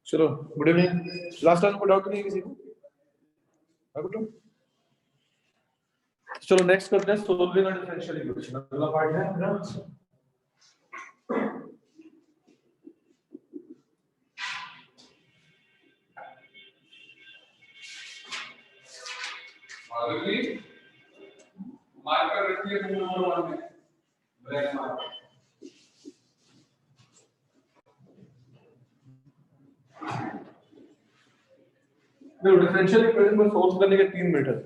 चलो good evening. Last time को doubt नहीं किसी को? चलो नेक्स्ट करते हैं सोल्विंग डिफरेंशियल इक्वेशन। अगला पार्ट है अपना अगली मार्कर रखिए नंबर 1 में ब्लैक मार्कर। डिफरेंशियल इक्वेशन को सोल्व करने के 3 मेथड।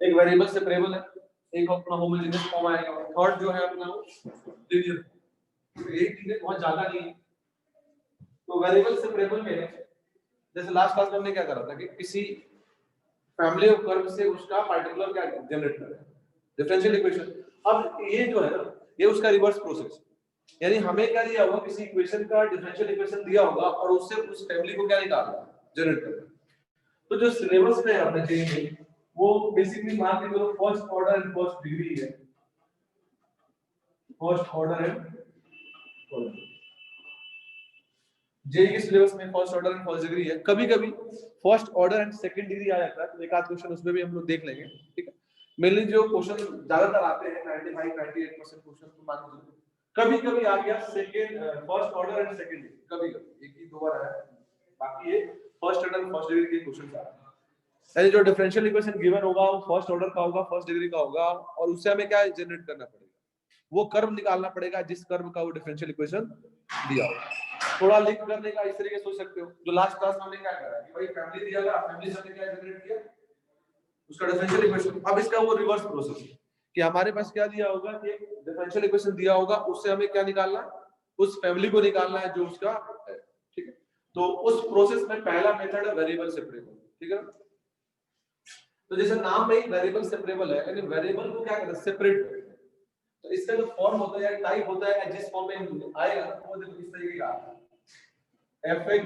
एक वेरिएबल सेपरेबल है, एक अपना होमोजेनियस फॉर्म आएगा, थर्ड जो है अपना लीनियर। ये चीजें बहुत ज्यादा नहीं है। तो वेरिएबल सेपरेबल में जैसे लास्ट क्लास में हमने क्या करा था कि किसी फैमिली ऑफ कर्व से उसका पार्टिकुलर क्या जनरेट कर रहे हैं डिफरेंशियल इक्वेशन। अब ये जो है ना, ये उसका रिवर्स प्रोसेस, यानी हमें क्या दिया होगा, किसी इक्वेशन का डिफरेंशियल इक्वेशन दिया होगा और उससे उस फैमिली को क्या निकालना है, जनरेट करना है। तो जो सिलेबस में आपने चाहिए वो बेसिकली मान के चलो first order and first degree है। फर्स्ट ऑर्डर एंड जेई के सिलेबस में first order and first degree है। कभी-कभी first order and second degree आ जाता है, तो एक आध क्वेश्चन उसमें भी हम लोग देख लेंगे, ठीक है। मेनली जो क्वेश्चन ज्यादातर आते हैं 95-98% क्वेश्चन तो मान लो कभी-कभी आ गया second first order and second degree, कभी-कभी एक ही दो बार आया, बाकी ये first order and first degree के क्वेश्चन आ रहे हैं। यानी जो डिफरेंशियल इक्वेशन गिवन होगा वो फर्स्ट ऑर्डर का होगा, फर्स्ट डिग्री का होगा, और उससे हमें क्या जनरेट करना पड़ेगा, वो कर्व निकालना पड़ेगा जिस कर्व का वो डिफरेंशियल इक्वेशन दिया होगा। थोड़ा लिंक करने का इस तरीके सोच सकते हो, जो लास्ट क्लास में हमने क्या करा कि भाई फैमिली दिया था, फैमिली से हमने क्या जनरेट किया, उसका डिफरेंशियल इक्वेशन। अब इसका वो रिवर्स प्रोसेस है कि हमारे पास क्या दिया होगा कि एक डिफरेंशियल इक्वेशन दिया होगा, उससे हमें क्या निकालना है, उस फैमिली को निकालना है जो उसका है, ठीक है। तो उस प्रोसेस में पहला मेथड है वेरिएबल सेपरेबल, ठीक है। तो जैसे नाम में ही वेरिएबल सेपरेबल है, यानी वेरिएबल को क्या करते हैं, सेपरेट करते हैं। तो इसका जो फॉर्म होता है या टाइप होता है, जिस फॉर्म में आएगा वो देखो इस तरीके का fx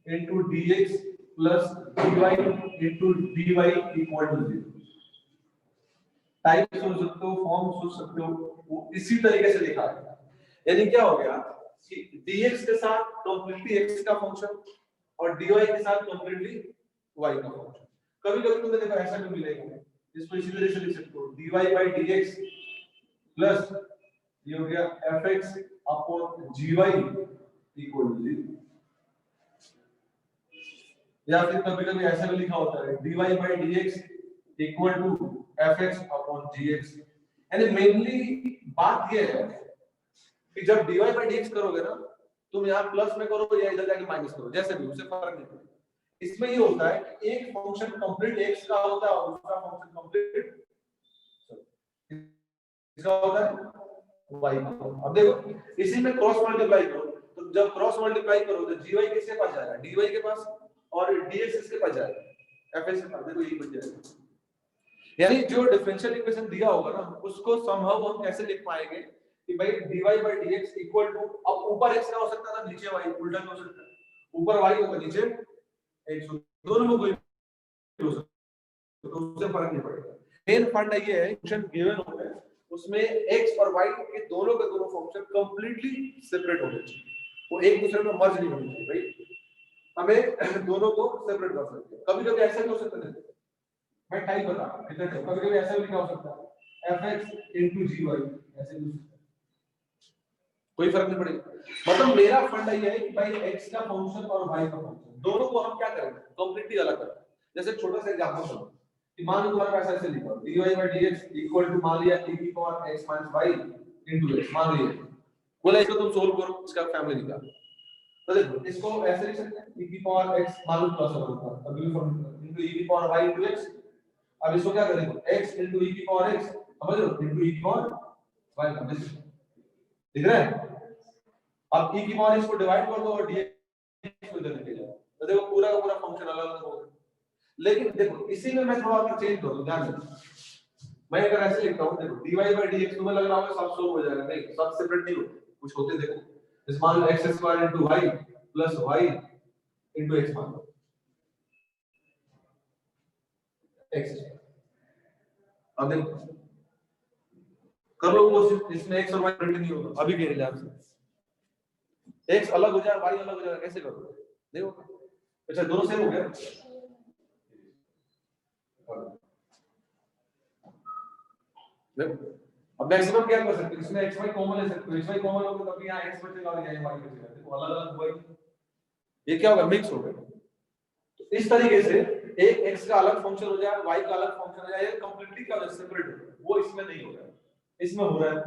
into dx plus dy into dy equal to 0। Type सोच सकते हो, फॉर्म सोच सकते हो, वो इसी तरीके से लिखा है। यानी क्या हो गया कि dx के साथ कंप्लीटली x का फंक्शन और dy के साथ कंप्लीटली y का फंक्शन। कभी-कभी तुम्हें देखो ऐसा भी मिलेगा, इसको इसी तरह से लिख सकते हो dy by dx प्लस ये हो गया fx upon gy equal to 0। या फिर कभी-कभी ऐसा भी लिखा होता है dy by dx equal to fx upon gx। यानी मेनली बात ये है कि जब dy by dx करोगे ना, तुम यहाँ प्लस में करो या इधर जाके माइनस करो, जैसे भी, उससे फर्क नहीं पड़ेगा। इसमें ये होता है कि एक फंक्शन कंप्लीट x का होता है और दूसरा फंक्शन कंप्लीट इसका होता है y का। अब देखो इसी में क्रॉस मल्टीप्लाई करो, तो जब क्रॉस मल्टीप्लाई करो तो gy किसके पास जाएगा, dy के पास, और dx किसके पास जाएगा, fx के पास। देखो यही बन जाएगा। यानी जो डिफरेंशियल इक्वेशन दिया होगा ना, उसको समहाउ हम कैसे लिख पाएंगे कि भाई dy by dx equal to, अब ऊपर x का हो सकता है, नीचे y, उल्टा भी हो सकता है, ऊपर y होगा नीचे x, दोनों में कोई हो सकता है, तो उससे फर्क नहीं पड़ेगा। मेन फंडा ये है, फंक्शन गिवन होता है उसमें x और y के दोनों फंक्शन कंप्लीटली सेपरेट होने चाहिए, वो एक दूसरे में मर्ज नहीं होने चाहिए। भाई हमें दोनों को सेपरेट कर सकते हैं। कभी-कभी ऐसा भी हो सकता है, मैं टाइप बता, कभी-कभी ऐसा भी लिखा हो सकता है fx into gy, ऐसे भी कोई फर्क नहीं पड़ेगा। मतलब मेरा फंडा ये है कि भाई x का फंक्शन और y का फंक्शन दोनों को हम क्या करेंगे, कंप्लीटली अलग करें। जैसे एक छोटा सा एग्जांपल लो कि मान लो तुम्हारे पास ऐसे लिखा हो dy/dx इक्वल टू मान लिया e की power x - y into x, मान लिया बोला इसको तुम सोल्व करो, इसका फैमिली निकालो। तो देखो इसको ऐसे लिख सकते हैं e की पावर x मान लो प्लस होगा अभी into e की पावर y into x। अब इसको क्या करेंगे x into e की पावर x, समझ लो, into e की पावर y का दिख रहा है। अब e की पावर इसको डिवाइड कर दो और dx को इधर लेके जाओ, तो देखो पूरा का पूरा फंक्शन अलग अलग हो गया। लेकिन देखो इसी में मैं थोड़ा सा चेंज करूं, ध्यान रखो मैं अगर ऐसे लिखता हूं देखो dy/dx तुम्हें लग रहा होगा सब सोल्व हो जाएगा, नहीं सब सेपरेट नहीं होते, कुछ होते देखो। इस मान लो x² into y plus y into x मान लो x। अब देखो कर लो वो, इसमें x और y कंटिन्यू होगा अभी के हिसाब से, x अलग हो जाए y अलग हो जाए, कैसे करोगे देखो। अच्छा दोनों सेम हो गया, देखो अब मैक्सिमम क्या कर सकते हो, इसमें xy कॉमन ले सकते हो, xy कॉमन होगा तब यहां x बचेगा और यहां y बचेगा, देखो अलग अलग हुआ ये क्या होगा, मिक्स हो गया। तो इस तरीके से एक x का अलग फंक्शन हो जाए, y का अलग फंक्शन हो जाए, ये कंप्लीटली क्या हो जाए, सेपरेट हो जाए। वो इसमें नहीं हो रहा है, इसमें हो रहा है।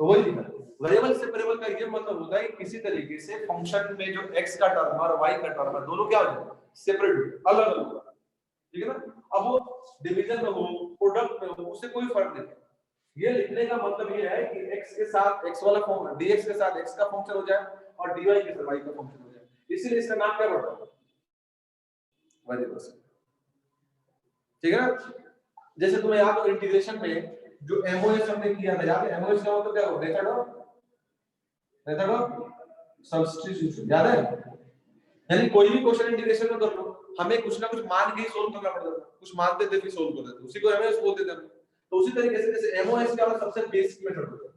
तो वही दिखा वेरिएबल सेपरेबल का ये मतलब होता है कि किसी तरीके से फंक्शन में जो x का टर्म और y का टर्म है दोनों क्या हो जाए, सेपरेट, अलग अलग, ठीक है ना। अब वो डिवीजन में हो, प्रोडक्ट में हो, उससे कोई फर्क नहीं। ये लिखने का मतलब ये है कि x के साथ x वाला फॉर्म, dx के साथ x का फंक्शन हो जाए और dy के साथ y का फंक्शन हो जाए, इसीलिए इसका नाम क्या पड़ता है, वेरिएबल। ठीक है ना। जैसे तुम्हें याद हो इंटीग्रेशन में जो एमओएस हमने किया था, याद है एमओएस का मतलब क्या होता है, मेथड ऑफ सब्स्टिट्यूशन, याद है। यानी कोई भी क्वेश्चन इंटीग्रेशन में कर लो, हमें कुछ ना कुछ मान के ही सोल्व करना पड़ता था, कुछ मानते थे फिर सोल्व कर देते, उसी को एमओएस बोलते थे। तो उसी तरीके से जैसे एमओएस का सबसे बेसिक मेथड होता है,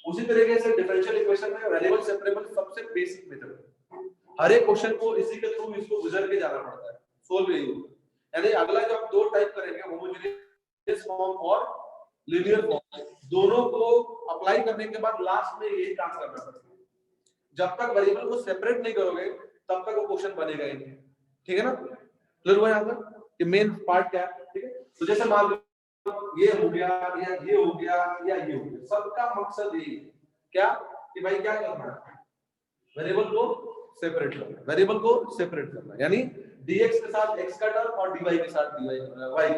उसी तरीके से डिफरेंशियल इक्वेशन में वेरिएबल सेपरेबल सबसे बेसिक मेथड है। हर एक क्वेश्चन को इसी के थ्रू इसको गुजर के जाना पड़ता है, सोल्व यही होता है। यानी अगला जो आप दो टाइप करेंगे, होमोजेनियस फॉर्म और लीनियर फॉर्म, दोनों को अप्लाई करने के बाद लास्ट में यही काम करना पड़ता है। जब तक वेरिएबल को सेपरेट नहीं करोगे तब तक वो क्वेश्चन बनेगा ही नहीं, ठीक है ना। क्लियर हुआ यहां तक कि मेन पार्ट क्या है, ठीक है। तो जैसे मान लो ये हो गया या ये हो गया या ये हो गया, सबका मकसद यही है क्या कि भाई क्या करना है, वेरिएबल को सेपरेट करना, वेरिएबल को सेपरेट करना, यानी dx के साथ x का टर्म और dy के साथ dy y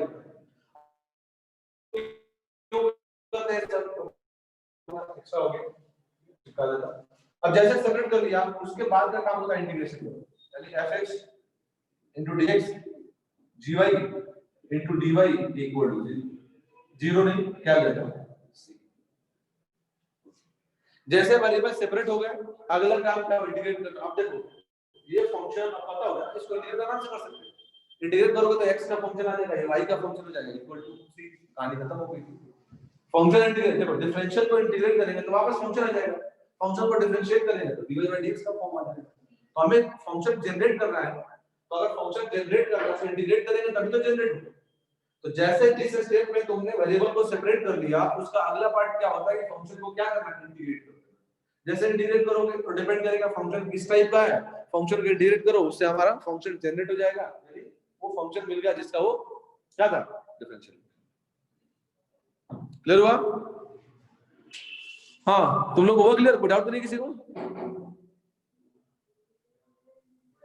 का टर्म। एक्स्ट्रा हो गया निकाल देता। अब जैसे सेपरेट कर लिया उसके बाद का काम होता है इंटीग्रेशन, यानी fx dx gy dy equal to 0 नहीं क्या लेता है। जैसे वेरिएबल सेपरेट हो गए अगला काम क्या, इंटीग्रेट करना। अब देखो ये फंक्शन अब पता होगा, इसको इंटीग्रेट आराम से कर सकते हैं। इंटीग्रेट करोगे तो x का फंक्शन आ जाएगा, y का फंक्शन हो जाएगा इक्वल टू c, कहानी खत्म हो गई। फंक्शन इंटीग्रेट, देखो डिफरेंशियल को इंटीग्रेट करेंगे तो वापस फंक्शन आ जाएगा, फंक्शन को डिफरेंशिएट करेंगे तो dy/dx का फॉर्म आ जाएगा। तो हमें फंक्शन जनरेट करना है, तो अगर फंक्शन जनरेट करना है तो इंटीग्रेट करेंगे तभी तो जनरेट होगा। तो जैसे जिस स्टेप में तुमने वेरिएबल को सेपरेट कर लिया उसका अगला पार्ट क्या होता है कि फंक्शन को क्या करना है, इंटीग्रेट करना। जैसे इंटीग्रेट करोगे तो डिपेंड करेगा फंक्शन किस टाइप का है, फंक्शन को इंटीग्रेट करो उससे हमारा फंक्शन जनरेट हो जाएगा, यानी वो फंक्शन मिल गया जिसका वो क्या था, डिफरेंशियल। क्लियर हुआ। हाँ तुम लोग हुआ क्लियर, कोई डाउट तो नहीं किसी को,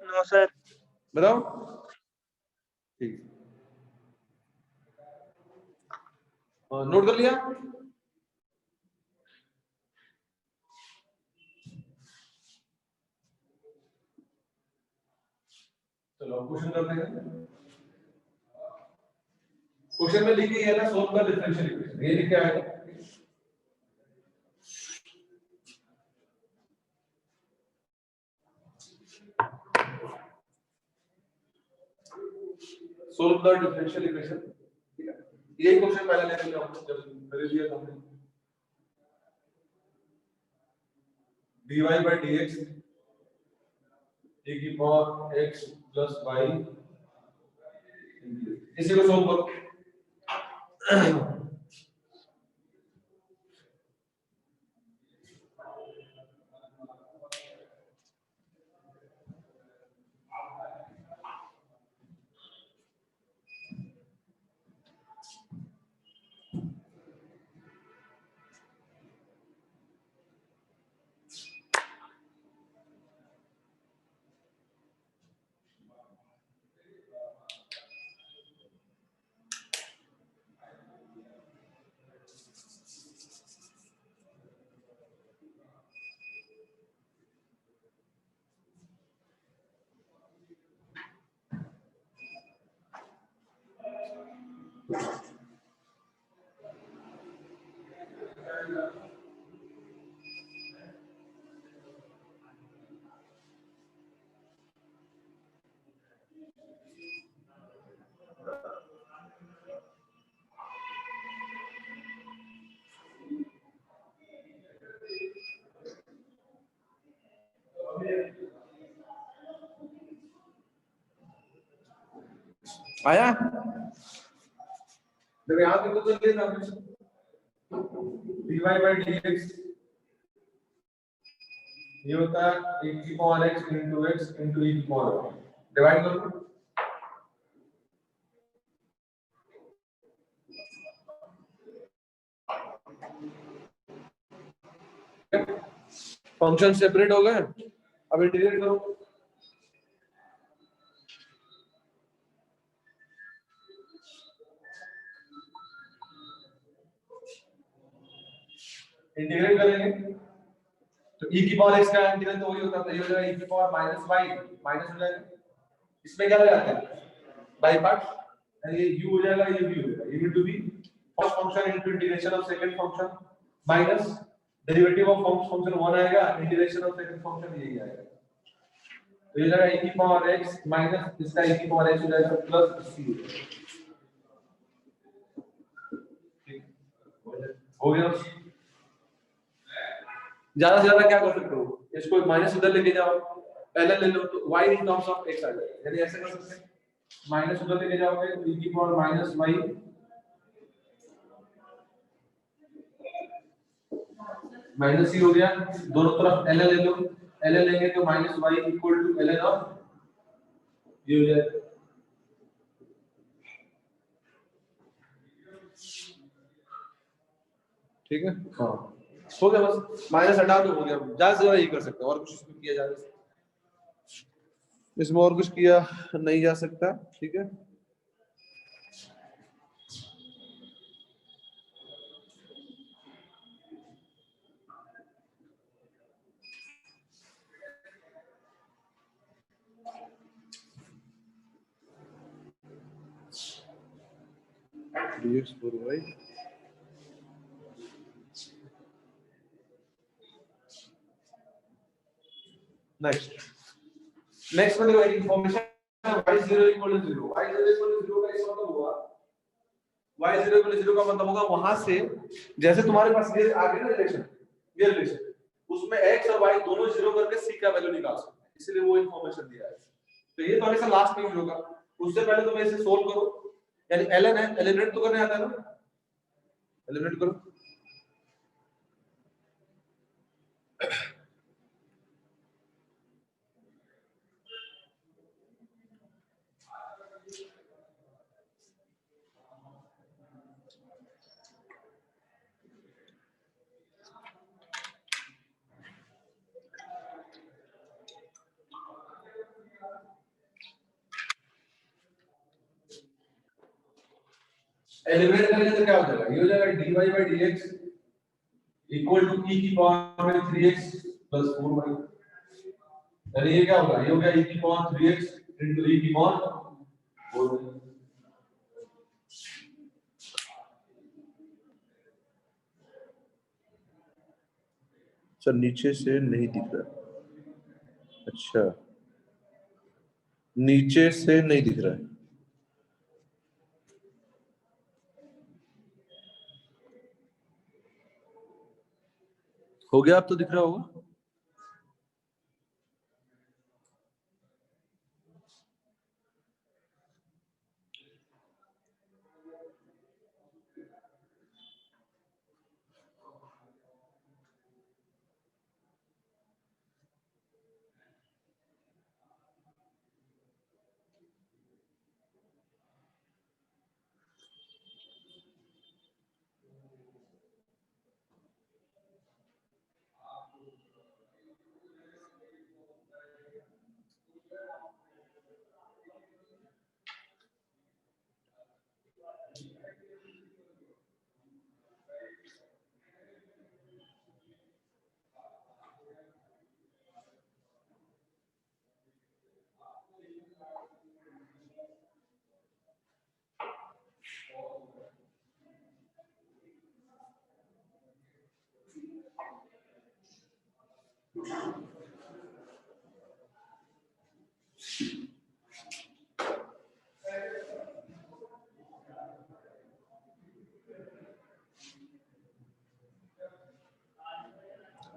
नो सर। बताओ ठीक, नोट कर लिया। चलो क्वेश्चन करते हैं। क्वेश्चन में लिखी है ना सोल्व द डिफरेंशियल इक्वेशन, ये लिखा है सोल्व द डिफरेंशियल इक्वेशन, ठीक है। यही क्वेश्चन पहले ले लिया हमने, जब कर लिया हमने dy/dx e की पावर x plus y, इसी को सोल्व करो। आया? जब यहाँ पे तो लेना dy by dx ये होता है e की power x into x into e की पावर डिवाइड करो। फंक्शन सेपरेट हो गए, अब इंटीग्रेट करो। इंटीग्रेट करेंगे तो e की पावर x का इंटीग्रल तो वही होता है, ये हो जाएगा e की पावर माइनस y माइनस हो जाएगा, इसमें क्या लगाते हैं बाय पार्ट, ये u हो जाएगा, ये v हो जाएगा, ये to be first function into integration of second function minus derivative of first function 1 आएगा, इंटीग्रेशन ऑफ सेकंड फंक्शन यही आएगा, तो ये जाएगा e की पावर x माइनस इसका e की पावर x हो जाएगा प्लस c हो गया। ज्यादा से ज्यादा क्या कर सकते हो, इसको माइनस उधर लेके जाओ, ln ले लो तो y in terms of x आ जाएगा, यानी ऐसे कर सकते हैं, माइनस उधर लेके जाओगे तो e की power minus y minus c हो गया, दोनों तरफ ln ले लो, ln लेंगे तो minus y equal to ln of ये हो जाएगा। ठीक है, हाँ हो गया, बस माइनस हटा दो, हो गया, ज्यादा से ज्यादा ये कर सकते हैं, और कुछ इसमें किया जा सकता, इसमें और कुछ किया नहीं जा सकता। ठीक है, dx for y नेक्स्ट में देखो एक information y0 equal to 0, y0 equal to 0 का इस मतलब हुआ, y0 इक्वल टू 0 का मतलब होगा वहां से जैसे तुम्हारे पास ये आ गया ना रिलेशन, ये रिलेशन उसमें x और y दोनों 0 करके c का वैल्यू निकाल सकते हैं, इसलिए वो इंफॉर्मेशन दिया है। तो ये तो हमेशा लास्ट में होगा, उससे पहले तुम इसे सोल्व करो, यानी ln है, एलिमिनेट तो करने आता है ना, एलिमिनेट करो। एलिमिनेट करेंगे तो क्या हो जाएगा, ये हो जाएगा dy by dx equal to e की पावर 3x प्लस 4y, यानी ये क्या होगा, ये हो गया e की पावर 3x into e की पावर 4y। सर नीचे से नहीं दिख रहा, अच्छा नीचे से नहीं दिख रहा है, हो गया, अब तो दिख रहा होगा।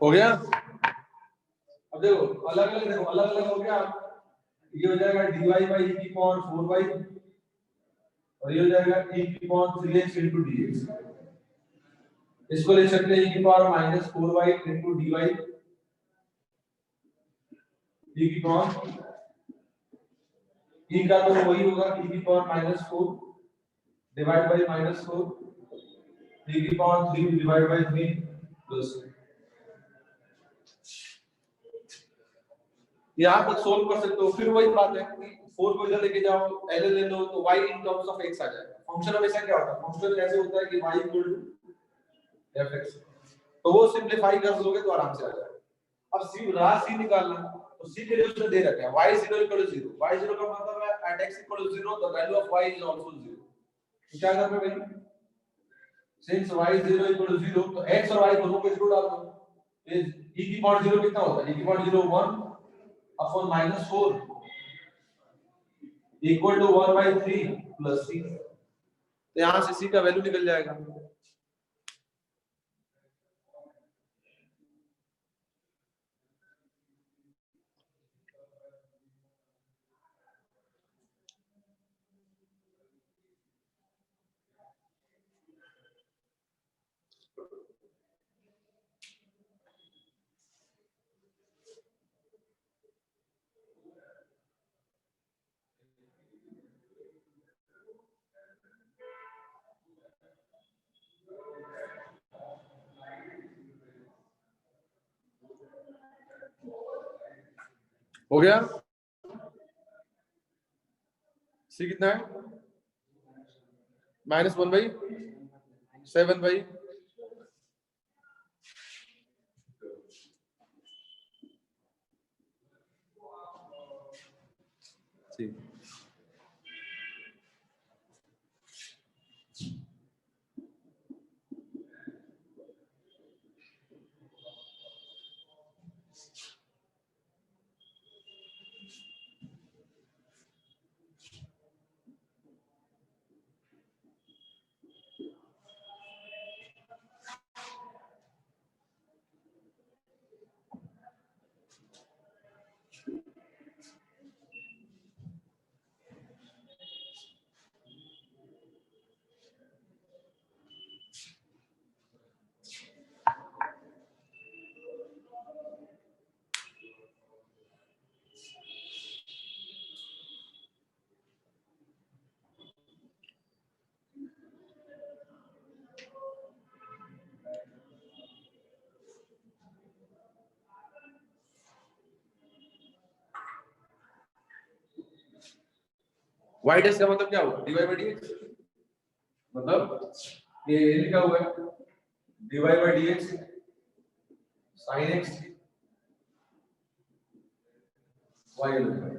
हो गया, अब देखो अलग अलग, देखो अलग अलग हो गया, ये हो जाएगा dy by e की पावर 4y और ये हो जाएगा e की पावर 3x into dx। इसको लिख सकते हैं e की power -4y into dy, e की पावर e का तो वही होगा e की पावर -4 डिवाइड बाय -4 e की पावर 3 डिवाइड बाय 3 प्लस यहाँ तक सोल्व कर सकते हो। फिर वही बात है कि 4 को इधर लेके जाओ, ln ले लो तो y in terms of x आ जाएगा। फंक्शन हमेशा क्या होता है, फंक्शन ऐसे होता है कि y fx, तो वो सिंपलीफाई कर दोगे तो आराम से आ जाएगा। अब c राशि निकालना, तो c के लिए उसने दे रखा है y 0 = 0। y 0 का मतलब है at x = 0 the value of y is also 0। तो क्या करना है भाई, since y 0 = 0 तो x और y दोनों को 0 डाल दो। e की पावर 0 कितना होता है, e की power 0 1 upon -4 equal to 1/3 plus c। तो यहां से c का वैल्यू निकल जाएगा। हो गया, c कितना है -1/7 भाई। ठीक, y डैश का मतलब क्या हुआ, dy/dx, मतलब ये लिखा हुआ है dy/dx sin x y लिखा है।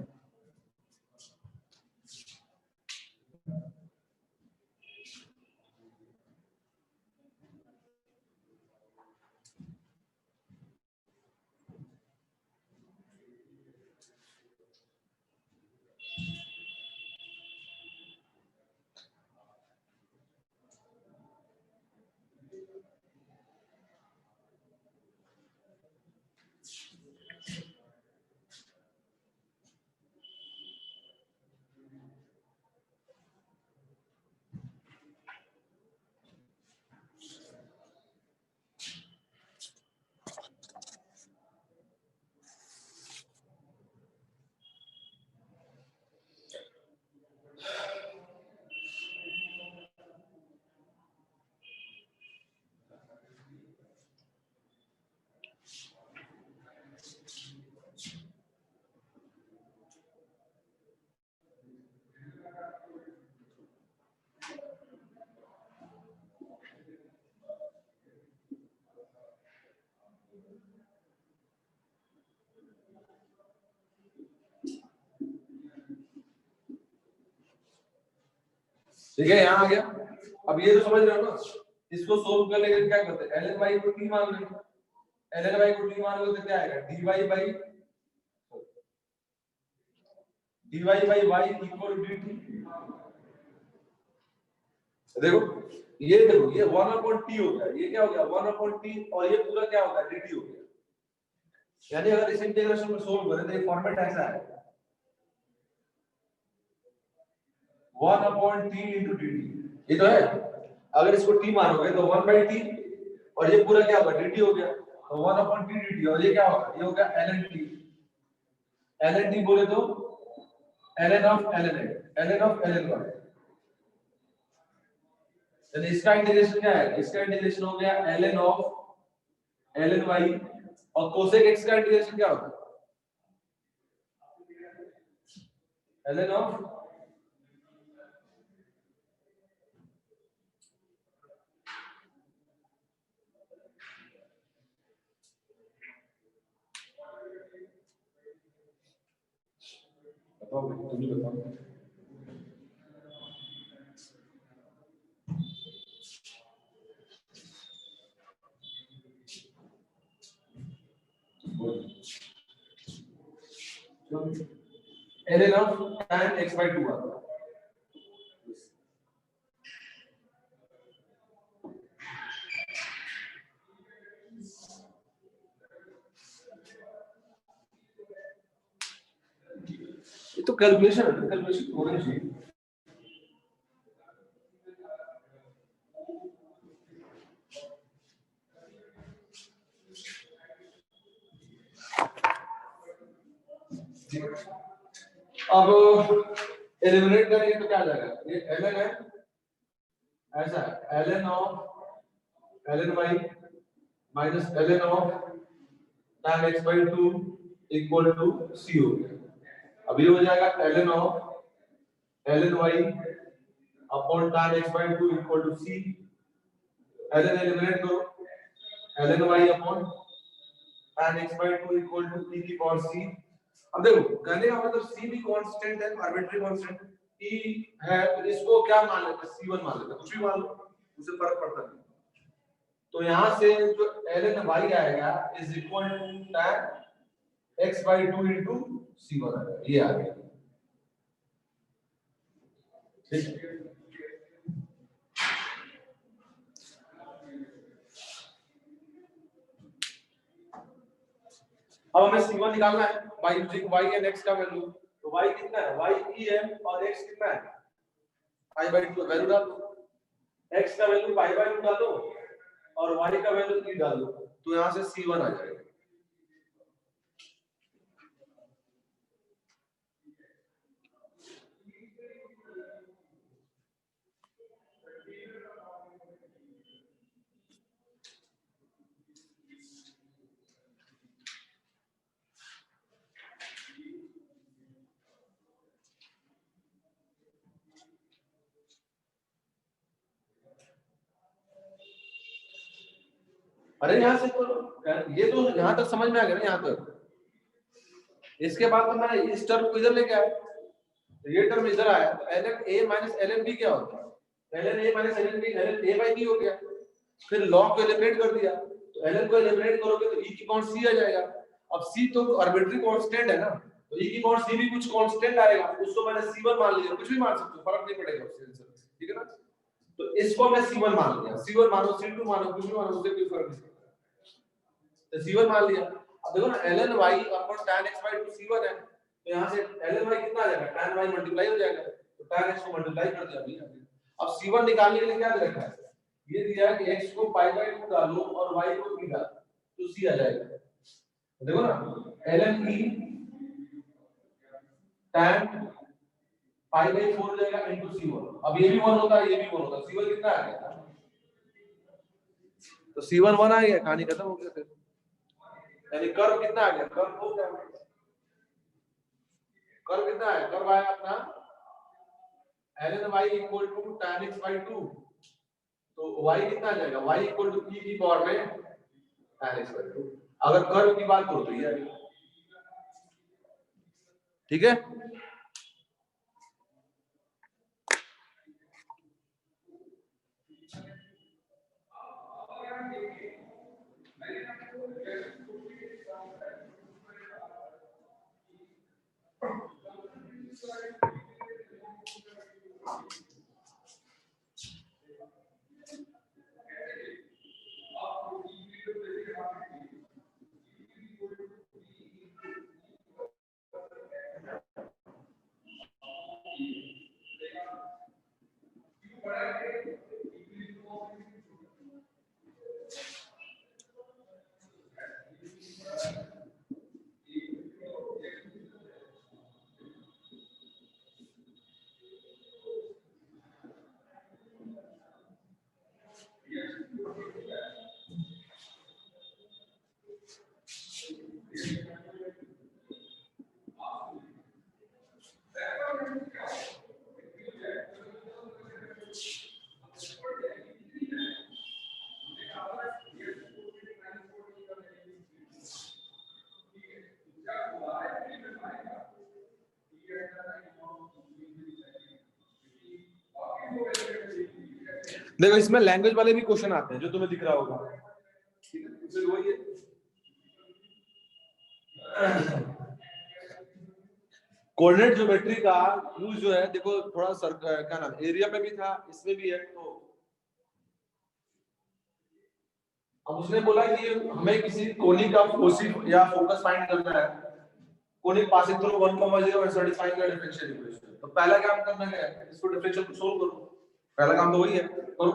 ठीक है, यहाँ आ गया। अब ये तो समझ रहे हो ना, इसको सोल्व करने के लिए क्या करते हैं, ln y को t मान लेंगे। ln y को t मान लो तो क्या आएगा, dy by y equal dt। देखो ये 1/t हो गया, ये क्या हो गया 1/t, और ये पूरा क्या होगा dt हो गया। यानी अगर इस इंटीग्रेशन में सोल्व करें तो ये फॉर्मेट ऐसा है 1/t into dt। ये तो है। अगर इसको t मानोगे तो 1/t और ये पूरा क्या होगा, dt हो गया। तो 1/t dt और ये क्या होगा, ये हो गया ln t। ln t बोले तो ln of ln x, ln of ln y। तो इसका इंटीग्रेशन क्या है, इसका इंटीग्रेशन हो गया ln of ln y। और cosec x का इंटीग्रेशन क्या होगा, ln of बताओ, तुम ही बताओ। ln of tan x/2 आता है। ये तो कैलकुलेशन है, कैलकुलेशन होनी चाहिए। अब एलिमिनेट करेंगे तो क्या आ जाएगा, ये ln है, ऐसा है ln of ln y minus ln of tan x/2 equal to c हो गया। अब ये हो जाएगा ln of ln y upon tan x/2 equal to c। ln eliminate करो, ln y upon tan x/2 equal to e की power c। अब देखो कहने का मतलब c भी कांस्टेंट है, आर्बिट्री कांस्टेंट e है, तो इसको क्या मान लेते हैं, c1 मान लेते हैं, कुछ भी मान लो, उससे फर्क पड़ता नहीं। तो यहां से जो ln y आएगा is equal to tan x/2 into c1 आएगा, ये आ गया। ठीक, अब हमें c1 निकालना है by using y and x का वैल्यू। तो y कितना है, y e है और x कितना है, pi/2 वैल्यू डाल दो। x का वैल्यू pi/2 डाल दो और y का वैल्यू e डाल दो, तो यहां से c1 आ जाएगा। अरे यहाँ से तो ये तो यहाँ तक समझ में आ गया ना, यहाँ तक। इसके बाद तो मैं इस टर्म को इधर लेके आया, तो ये टर्म इधर आया, तो ln a minus ln b क्या होता है, ln a minus ln b ln a by b हो गया। फिर log को एलिमिनेट कर दिया, तो ln को एलिमिनेट करोगे तो e की पावर c आ जाएगा। अब c तो आर्बिट्री कांस्टेंट है ना, तो e की पावर c भी कुछ कांस्टेंट आएगा, उसको मैंने c1 मान लिया, कुछ भी मान सकते हो, फर्क नहीं पड़ेगा उससे आंसर, ठीक है ना। तो इसको मैं c1 मान लिया, c1 मानो c2 मानो कुछ भी मानो, उससे कोई फर्क नहीं पड़ता। तो c1 मान लिया। अब देखो ना ln y upon tan x/2 c1 है, तो यहां से ln y कितना आ जाएगा, tan y मल्टीप्लाई हो जाएगा, तो tan x को मल्टीप्लाई कर दिया अभी। अब c1 निकालने के लिए क्या दे रखा है, ये दिया है कि x को pi/2 डालो और y को e डालो, तो c आ जाएगा। तो देखो ना ln e tan pi/4 हो जाएगा इनटू c1। अब ये भी 1 होता है, ये भी 1 होता है, c1 कितना आ गया, तो c1 1 आ गया, कहानी खत्म हो गया। फिर यानी कर्व कितना आ गया, कर्व हो गया, कर्व कितना है, कर्व आया अपना ln y equal to tan x/2, तो y कितना आ जाएगा, y इक्वल टू e की पावर में tan x/2। अगर कर्व की बात करो तो ये आ गया, ठीक है। देखो इसमें लैंग्वेज वाले भी क्वेश्चन आते हैं जो तुम्हें दिख रहा होगा, ठीक है, इसमें वही है। कोऑर्डिनेट ज्योमेट्री का यूज जो है देखो थोड़ा क्या नाम एरिया में भी था, इसमें भी है। तो अब उसने बोला कि हमें किसी कोनिक का फोसी या फोकस फाइंड करना है, conic passing through 1,0 and satisfying the differential equation. तो पहला काम करना क्या है, इसको डिफरेंशियल को सोल्व करो, पहला काम तो वही है, करो।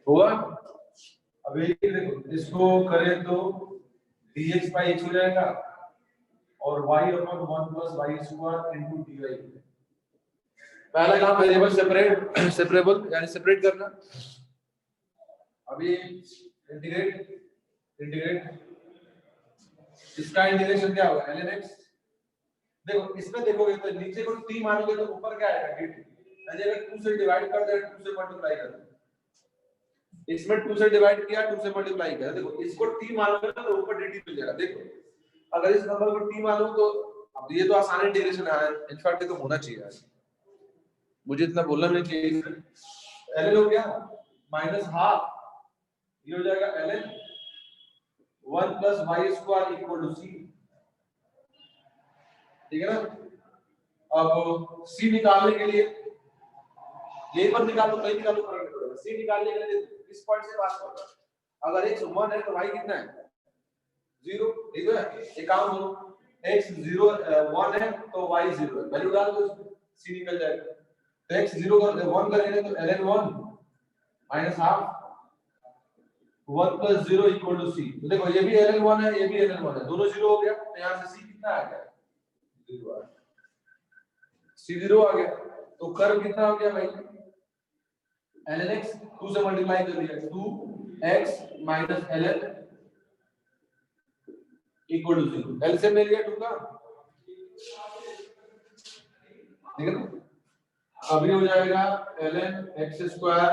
होगा। अब ये देखो इसको करें तो dx by h हो जाएगा और y upon 1 plus y square into dy। पहला काम वेरिएबल सेपरेबल यानी सेपरेट करना। अभी इंटीग्रेट इसका इंटीग्रेशन क्या होगा, ln x। देखो इसमें देखोगे तो नीचे को t मानोगे तो ऊपर क्या आएगा dt, यानी अगर 2 से डिवाइड कर दे 2 से मल्टीप्लाई कर दे, इसमें 2 से डिवाइड किया 2 से मल्टीप्लाई किया, देखो इसको t मानोगे तो ऊपर dt मिल जाएगा। देखो अगर इस नंबर को t मानो तो अब ये तो आसान इंटीग्रेशन है, इनफैक्ट ये तो होना चाहिए यार, मुझे इतना बोलना नहीं चाहिए। ln हो गया माइनस हाफ, ये हो जाएगा ln 1 plus y square equal to c, ठीक है ना। अब c निकालने के लिए यहीं पर निकालो, कहीं निकालो, फर्क नहीं पड़ेगा। c निकालने के लिए इस पॉइंट से बात कर रहा है, अगर x 1 है तो y कितना है 0, ठीक है। एक काम करो, x 0 1 है तो y 0 है, वैल्यू डाल दो, c निकल जाएगा। तो x 0 कर 1 करेंगे तो ln 1 minus half 1 plus 0 equal to c। तो देखो ये भी ln 1 है, ये भी ln 1 है, दोनों 0 हो गया, तो यहाँ से c कितना आ गया 0 आ गया, c 0 आ गया। तो कर्व कितना हो गया भाई, ln x 2 से मल्टीप्लाई कर दिया, 2x minus ln equal to 0, LCM ले लिया 2 का, ठीक है ना। अभी हो जाएगा ln x स्क्वायर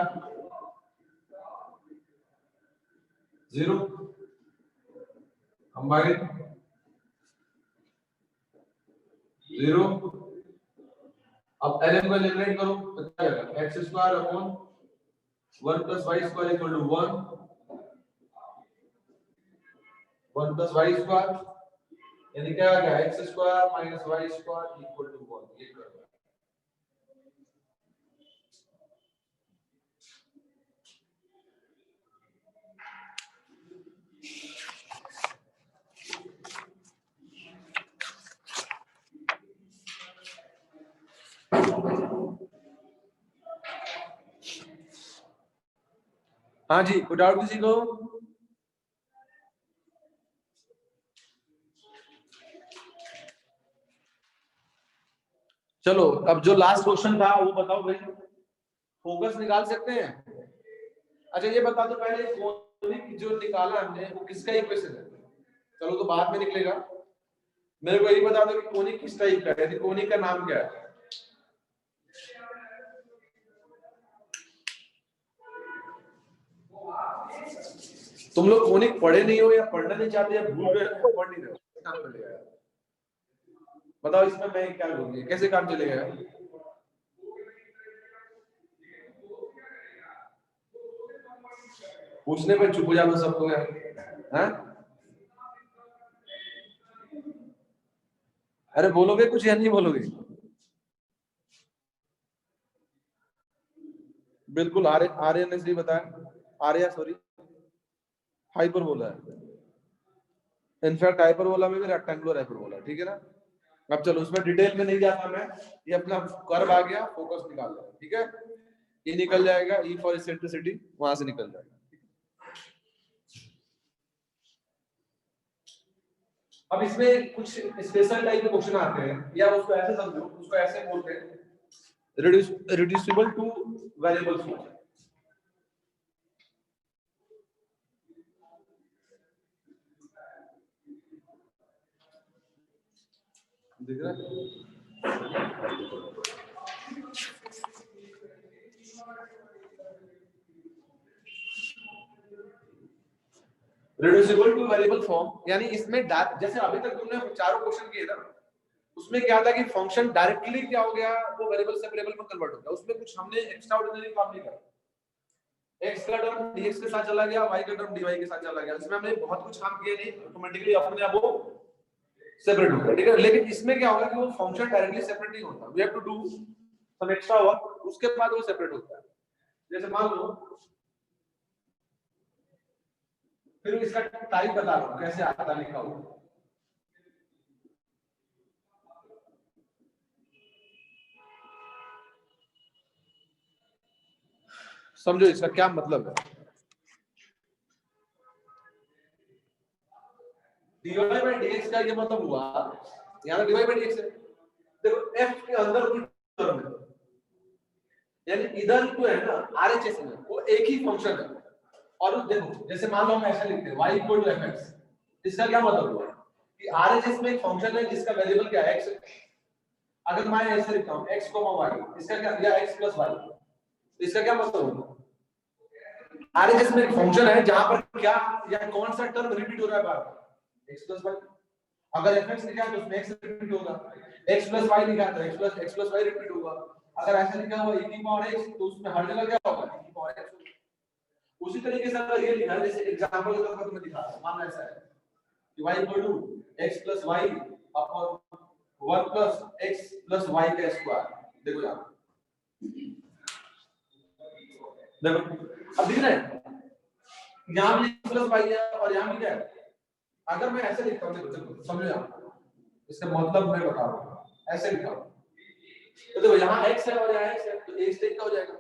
0 कंबाइन 0। अब ln को एलिमिनेट करो तो क्या आएगा x square upon 1 plus y square equal to 1 plus y square, यानी क्या आ गया x square minus y square equal to 1। ये कर हाँ जी, कोई डाउट किसी को? चलो अब जो लास्ट क्वेश्चन था वो बताओ भाई, फोकस निकाल सकते हैं? अच्छा ये बता दो पहले कोनिक जो निकाला हमने वो किसका इक्वेशन है? चलो तो बाद में निकलेगा, मेरे को यही बता दो कि कोनिक किस टाइप का है, कोनिक का नाम क्या है? तुम लोग कोनिक पढ़े नहीं हो या पढ़ना नहीं चाहते या भूल गए, पढ़ नहीं रहे, बताओ इसमें मैं क्या करूंगी, कैसे काम चलेगा? पूछने पे चुप हो जाओ सब लोग हैं? अरे बोलोगे कुछ या नहीं बोलोगे? बिल्कुल आर्य ने सही बताया, आर्या सॉरी हाइपरबोला है। इनफैक्ट हाइपरबोला में भी रेक्टेंगुलर हाइपरबोला, ठीक है ना? अब चलो उसमें डिटेल में नहीं जाता मैं, ये अपना कर्व आ गया, फोकस निकाल लो, ठीक है? ये निकल जाएगा, ई फॉर इसेंट्रिसिटी वहां से निकल जाएगा। अब इसमें कुछ स्पेशल टाइप के क्वेश्चन आते हैं, या उसको ऐसे समझो, उसको ऐसे बोलते हैं रिड्यूसिबल टू वेरिएबल फॉर्म। दिख रहा है? रिड्यूसिबल टू वेरिएबल फॉर्म, यानी इसमें जैसे अभी तक तुमने चारों क्वेश्चन किए ना, उसमें क्या था कि फंक्शन डायरेक्टली क्या हो गया, वो वेरिएबल से वेरिएबल में कन्वर्ट हो गया, उसमें कुछ हमने एक्स्ट्रा ऑर्डिनरी काम नहीं करा। x का टर्म dx के साथ चला गया, y का टर्म dy के साथ चला गया, इसमें हमने बहुत कुछ काम किया नहीं, ऑटोमेटिकली अपने आप वो सेपरेट हो गया, ठीक है? लेकिन इसमें क्या होगा कि वो फंक्शन डायरेक्टली सेपरेट नहीं होता, we have to do some extra work, उसके बाद वो सेपरेट होता है। जैसे मान लो, फिर इसका टाइप बता रहा हूं कैसे आता है, लिखा हुआ समझो इसका क्या मतलब है। dy by dx का ये मतलब हुआ, यहाँ dy by dx है, देखो f के अंदर कोई टर्म है, यानी इधर तो है ना RHS में, वो एक ही फंक्शन है। और देखो जैसे मान लो हम ऐसा लिखते हैं y इक्वल टू fx, इसका क्या मतलब हुआ कि RHS में एक फंक्शन है जिसका वेरिएबल क्या है, x है। अगर मैं ऐसे लिखता हूं x, y, इसका क्या, या x प्लस y, इसका क्या मतलब होगा? RHS में एक फंक्शन है जहां पर क्या या कौन सा टर्म रिपीट हो रहा है बार-बार, x प्लस y। अगर fx लिखा है तो उसमें x रिपीट होगा, x प्लस y लिखा है तो x प्लस y रिपीट होगा। अगर ऐसा लिखा हुआ e की पावर x तो उसमें हर जगह क्या होगा, e की पावर x। उसी तरीके से अगर ये लिखा है, जैसे एग्जांपल के तौर पर तुम्हें दिखा रहा हूं, मान लो ऐसा है कि y equal to x plus y upon 1 plus x plus y का स्क्वायर। देखो यहां, देखो अब दिख रहा है, यहां भी प्लस y है और यहां भी क्या है। अगर मैं ऐसे लिखता हूं, देखो समझो यहां, इसका मतलब मैं बता रहा हूं, ऐसे लिखा हूं तो देखो यहाँ x है और यहाँ x है, तो x टेक का हो जाएगा।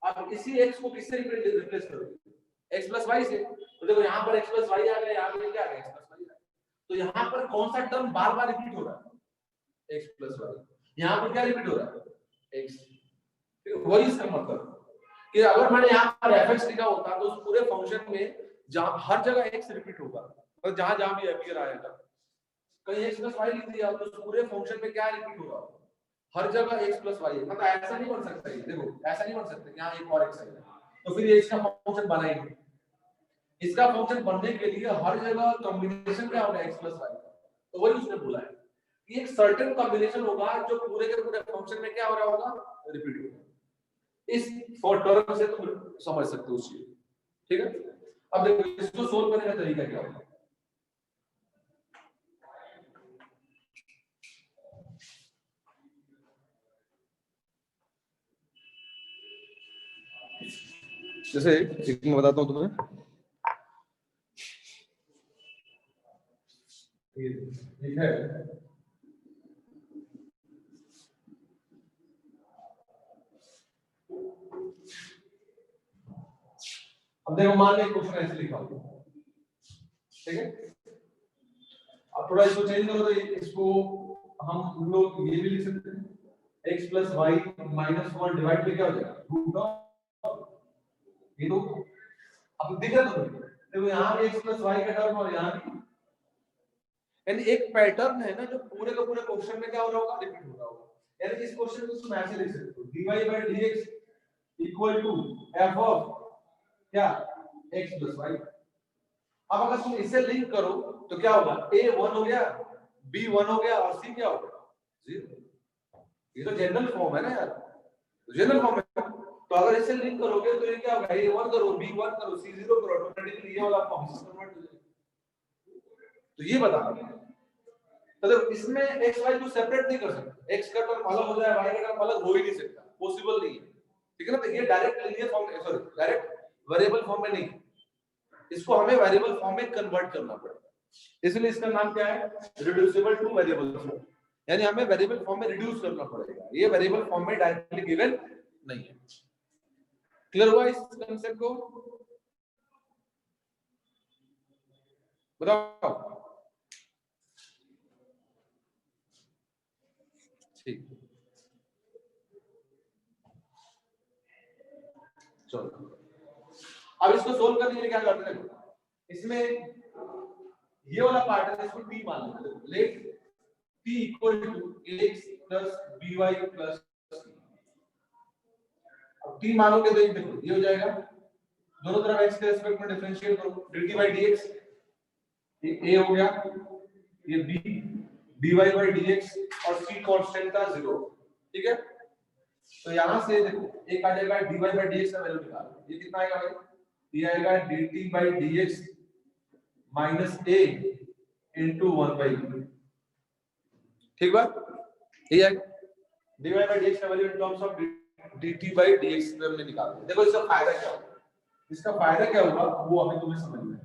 अब इसी x को किससे रिप्लेस करोगे, x प्लस y से, तो देखो यहाँ पर x प्लस y आ गया, यहाँ पर क्या आ गया, x प्लस y आ गया। तो यहाँ पर कौन सा टर्म बार बार रिपीट हो रहा है, x प्लस y। यहाँ पर क्या रिपीट हो रहा है, x। वही इसका मतलब कि अगर मैंने यहाँ पर fx लिखा होता तो उस पूरे फंक्शन में जहाँ हर जगह x रिपीट होगा, और जहां जहां भी अपीयर आएगा, कहीं x प्लस y लिख दिया तो उस पूरे फंक्शन में क्या रिपीट होगा, हर जगह x प्लस y है। मतलब ऐसा नहीं बन सकता है, देखो ऐसा नहीं बन सकता यहाँ एक और x है तो फिर ये इसका फंक्शन बना ही नहीं। इसका फंक्शन बनने के लिए हर जगह कॉम्बिनेशन क्या होगा, x प्लस y। तो वही उसने बोला है कि एक सर्टेन कॉम्बिनेशन होगा जो पूरे के पूरे फंक्शन में क्या हो रहा होगा, रिपीट होगा। इस फॉर टर्म से तुम समझ सकते हो उस चीज, ठीक है? अब देखो इसको सोल्व करने का तरीका क्या होगा। जैसे एक मैं बताता हूं तुम्हें, ठीक है, अब देखो मान लो क्वेश्चन ऐसे लिखा हुआ, ठीक है? अब थोड़ा इसको चेंज करो तो इसको हम लोग ये भी लिख सकते हैं, x plus Y minus 1 divide पे क्या हो जाएगा, रूट ऑफ ये तो। अब दिख रहा है देखो यहाँ भी x प्लस वाई का टर्म और यहाँ भी, यानी एक पैटर्न है ना जो पूरे का पूरे क्वेश्चन में क्या हो रहा होगा, रिपीट हो रहा होगा। यानी इस क्वेश्चन को तुम ऐसे लिख सकते हो, dy by dx equal to f of क्या, x प्लस वाई। अब अगर तुम इसे लिंक करो तो क्या होगा, a 1 हो गया, b 1 हो गया और c क्या होगा, 0। ये तो जनरल फॉर्म है ना यार, जनरल फॉर्म है। तो अगर इसे लिंक करोगे तो ये क्या होगा, ये 1 करो, b1 करो, c0 करो, ऑटोमेटिकली ये वाला फॉर्म कन्वर्ट हो जाएगा। तो ये बता, मतलब इसमें x y को सेपरेट नहीं कर सकते, x का टर्म अलग हो जाए, y का टर्म अलग हो ही नहीं सकता, पॉसिबल नहीं है, ठीक है ना। तो ये direct linear form, sorry direct variable form में नहीं, इसको हमें वेरिएबल फॉर्म में कन्वर्ट करना पड़ेगा, इसलिए इसका नाम क्या है, रिड्यूसिबल टू वेरिएबल फॉर्म, यानी हमें वेरिएबल फॉर्म में रिड्यूस करना पड़ेगा, ये वेरिएबल फॉर्म में डायरेक्टली गिवन नहीं है। क्लियर हुआ इस कांसेप्ट को, बताओ। ठीक, चलो अब इसको सोल्व करने के लिए क्या करते हैं, इसमें ये वाला पार्ट है, इसको t मान लेते हैं, let t equal to ax plus by plus c। अब t मानोगे तो देखो ये हो जाएगा, दोनों तरफ x के रिस्पेक्ट में डिफरेंशिएट करो, dt by dx, ये a हो गया, ये b dy by dx और c कांस्टेंट था 0, ठीक है। तो यहां से देखो एक आ जाएगा dy by dx का वैल्यू निकालो, ये कितना आएगा भाई, ये आएगा dt by dx minus a into 1 by b, ठीक बात, ये है dy by dx का value in terms of dt by dx में हमने निकाला। देखो इसका फायदा क्या होगा, इसका फायदा क्या होगा वो अभी तुम्हें समझना है।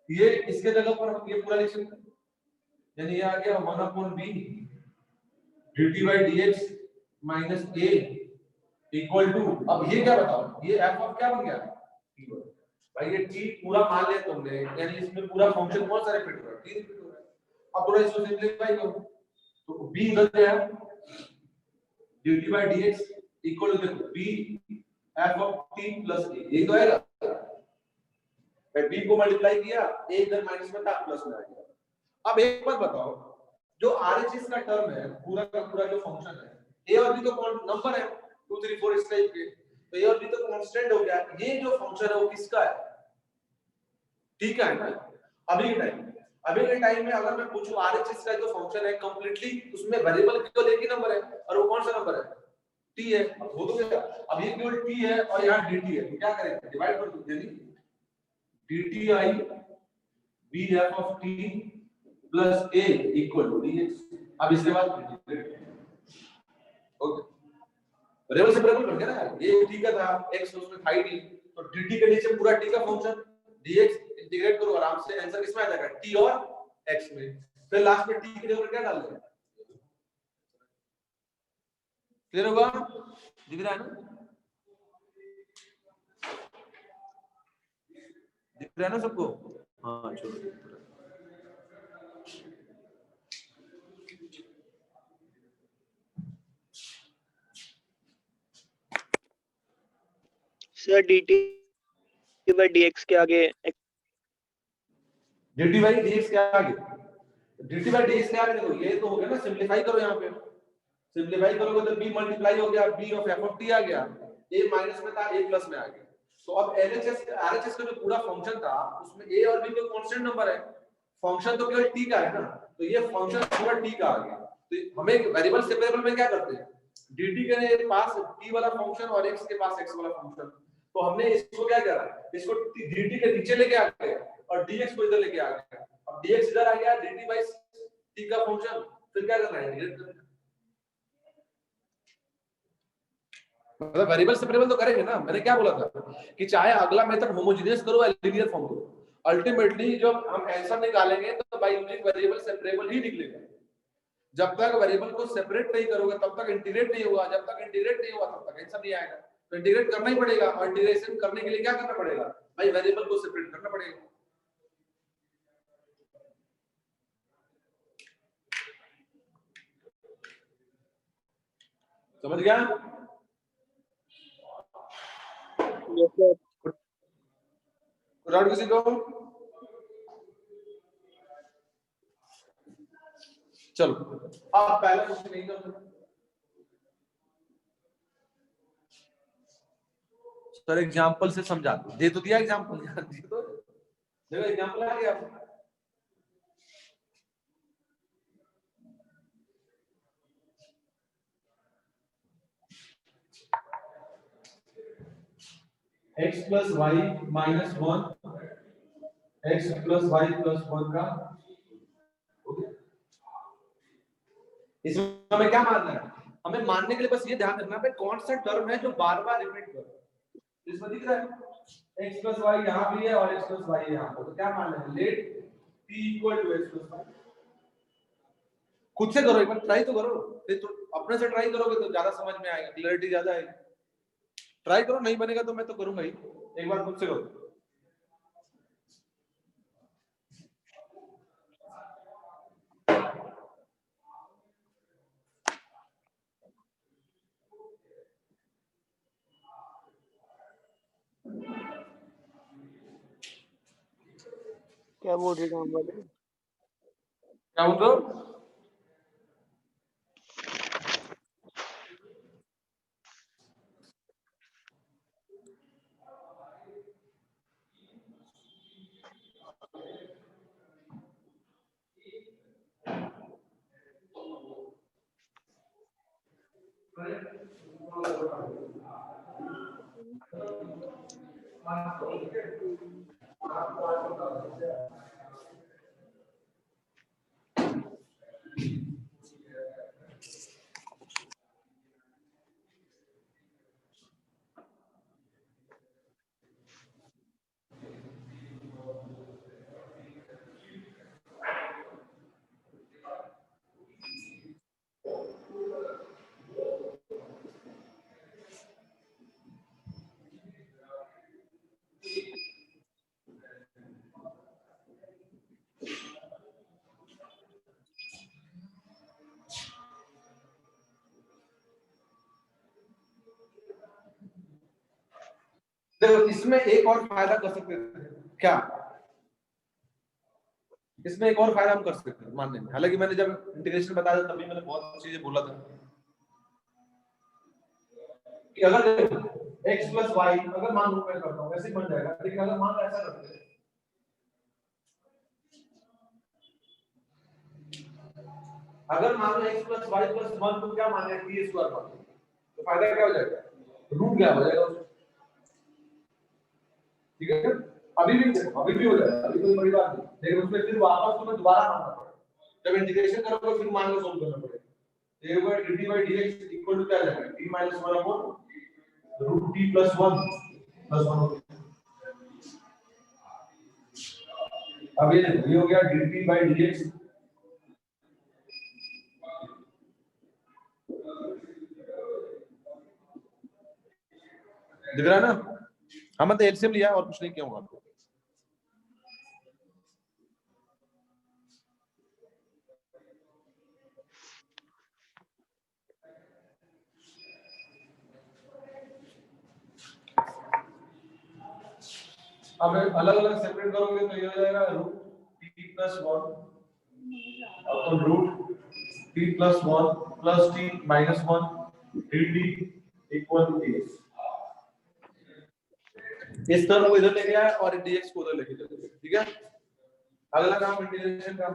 ये इसके जगह पर ये पूरा लिख सकते हैं, यानी ये आ गया 1/b dt by dx minus a equal to, अब ये क्या बताओ, ये f ऑफ क्या बन गया, भाई ये t पूरा मान लिया तुमने, यानी इसमें पूरा फंक्शन कौन सा रिपीट हो रहा है, t रिपीट हो रहा है। अब पूरा इसको सिंपलीफाई करो तो b इधर गया dt by dx equal to देखो b f of t plus a, यही तो आएगा, मैं b को मल्टीप्लाई किया, a इधर माइनस में था, प्लस में आ गया। अब एक बात बताओ, जो RHS का टर्म है पूरा का पूरा जो फंक्शन है, a और b तो नंबर है 2 3 4 इस टाइप के, तो a और b तो कांस्टेंट हो गया, ये जो फंक्शन है वो किसका है, ठीक है ना। अभी के टाइम में अगर मैं पूछूं RHS का जो फंक्शन है कंप्लीटली, उसमें वेरिएबल केवल एक ही नंबर है, और वो कौन सा नंबर है, t है। अब वो तो क्या, अब ये केवल t है और यहाँ dt है, तो क्या करेंगे, डिवाइड कर दो, यानी dt i bf of t plus a equal to dx। अब इसके बाद ओके, वेरिएबल से वेरिएबल बन गया ना, ये t का था, x उसमें था ही नहीं, तो dt के नीचे पूरा t का फंक्शन dx इंटीग्रेट करो, आराम से आंसर किसमें आ जाएगा, t और x में, फिर लास्ट में t की जगह क्या डाल देंगे। क्लियर होगा, दिख रहा है ना, दिख रहा है ना सबको, हाँ चलो। सर dt by dx के आगे dt by dx के आगे, dt by dx के आगे देखो ये तो हो गया ना, सिंपलीफाई करो, यहाँ पे सिंपलीफाई करोगे तो b मल्टीप्लाई हो गया, b of f of t आ गया, a माइनस में था, a प्लस में आ गया। तो अब RHS का जो पूरा फंक्शन था उसमें a और b तो कांस्टेंट नंबर है, फंक्शन तो केवल t का है ना, तो ये फंक्शन पूरा t का आ गया। तो हमें वेरिएबल सेपरेबल में क्या करते हैं, dt के पास t वाला फंक्शन और x के पास x वाला फंक्शन, तो हमने इसको क्या करा, इसको dt के नीचे लेके आ गए और dx को इधर लेके आ गए। अब dx इधर आ गया, dt बाय t का फंक्शन, फिर क्या करना है, इंटीग्रेट करना है, मतलब वेरिएबल सेपरेबल तो करेंगे ना। मैंने क्या बोला था कि चाहे अगला मेथड होमोजेनियस करो या लीनियर फॉर्म करो, अल्टीमेटली जब हम आंसर निकालेंगे तो बाय यूजिंग वेरिएबल सेपरेबल ही निकलेगा। जब तक वेरिएबल को सेपरेट नहीं करोगे तब तक इंटीग्रेट नहीं होगा, जब तक इंटीग्रेट नहीं हुआ तब तक आंसर नहीं आएगा। तो इंटीग्रेट करना ही पड़ेगा, और इंटीग्रेशन करने के लिए क्या करना पड़ेगा भाई, वेरिएबल को सेपरेट करना पड़ेगा। समझ गया, डाउट किसी को, चलो आप पहला क्वेश्चन नहीं कर सकते सर, एग्जांपल से समझा दे तो दिया एग्जांपल, तो देखो एग्जांपल आ गया। x plus Y minus 1 x plus y plus 1 का इसमें हमें क्या मानना है? हमें मानने के लिए बस ये ध्यान रखना है कौन सा टर्म है जो बार-बार रिपीट कर रहा है। इसमें दिख रहा है x प्लस वाई यहाँ भी है और x प्लस वाई यहाँ पर, तो क्या मानना है? Let t equal to x plus y. खुद से करो, एक बार ट्राई तो करो, फिर तो अपने से ट्राई करोगे तो ज्यादा समझ में आएगा, क्लैरिटी ज्यादा आएगी। ट्राई करो, नहीं बनेगा तो मैं तो करूंगा ही, एक बार खुद से करो। क्या बोल रहे काम वाले? क्या बोल रहे हो? देखो इसमें एक और फायदा कर सकते हैं क्या? इसमें एक और फायदा हम कर सकते हैं मानने में, हालांकि मैंने जब इंटीग्रेशन बताया था तभी मैंने बहुत चीजें बोला था कि अगर x प्लस वाई अगर मान लो मैं करता हूँ वैसे ही बन जाएगा, लेकिन अगर मान लो ऐसा करते हैं, अगर मान लो x प्लस वाई प्लस 1 तो क्या मान लें t स्क्वायर मान, तो फायदा क्या हो जाएगा? रूट क्या हो जाएगा? ठीक है, अभी भी हो जाएगा, अभी कोई बड़ी बात नहीं, लेकिन उसमें फिर वापस तुम्हें दोबारा मानना पड़ेगा। जब इंटीग्रेशन करोगे फिर मान के सोल्व करना पड़ेगा। a over dt by dx equal to क्या आ जाएगा? t minus 1 upon root t plus 1 plus 1 होगा। अब ये हो गया dt by dx, दिख रहा है ना? हम तो एलसीएम लिया और कुछ नहीं किया होगा आपको। अब अलग अलग सेपरेट करोगे तो ये हो जाएगा root t plus 1 upon root t plus 1 plus t minus 1 dt equal to dx। इस टर्म को इधर लेके आए और dx को उधर लेके चले, ठीक है? अगला काम इंटीग्रेशन का।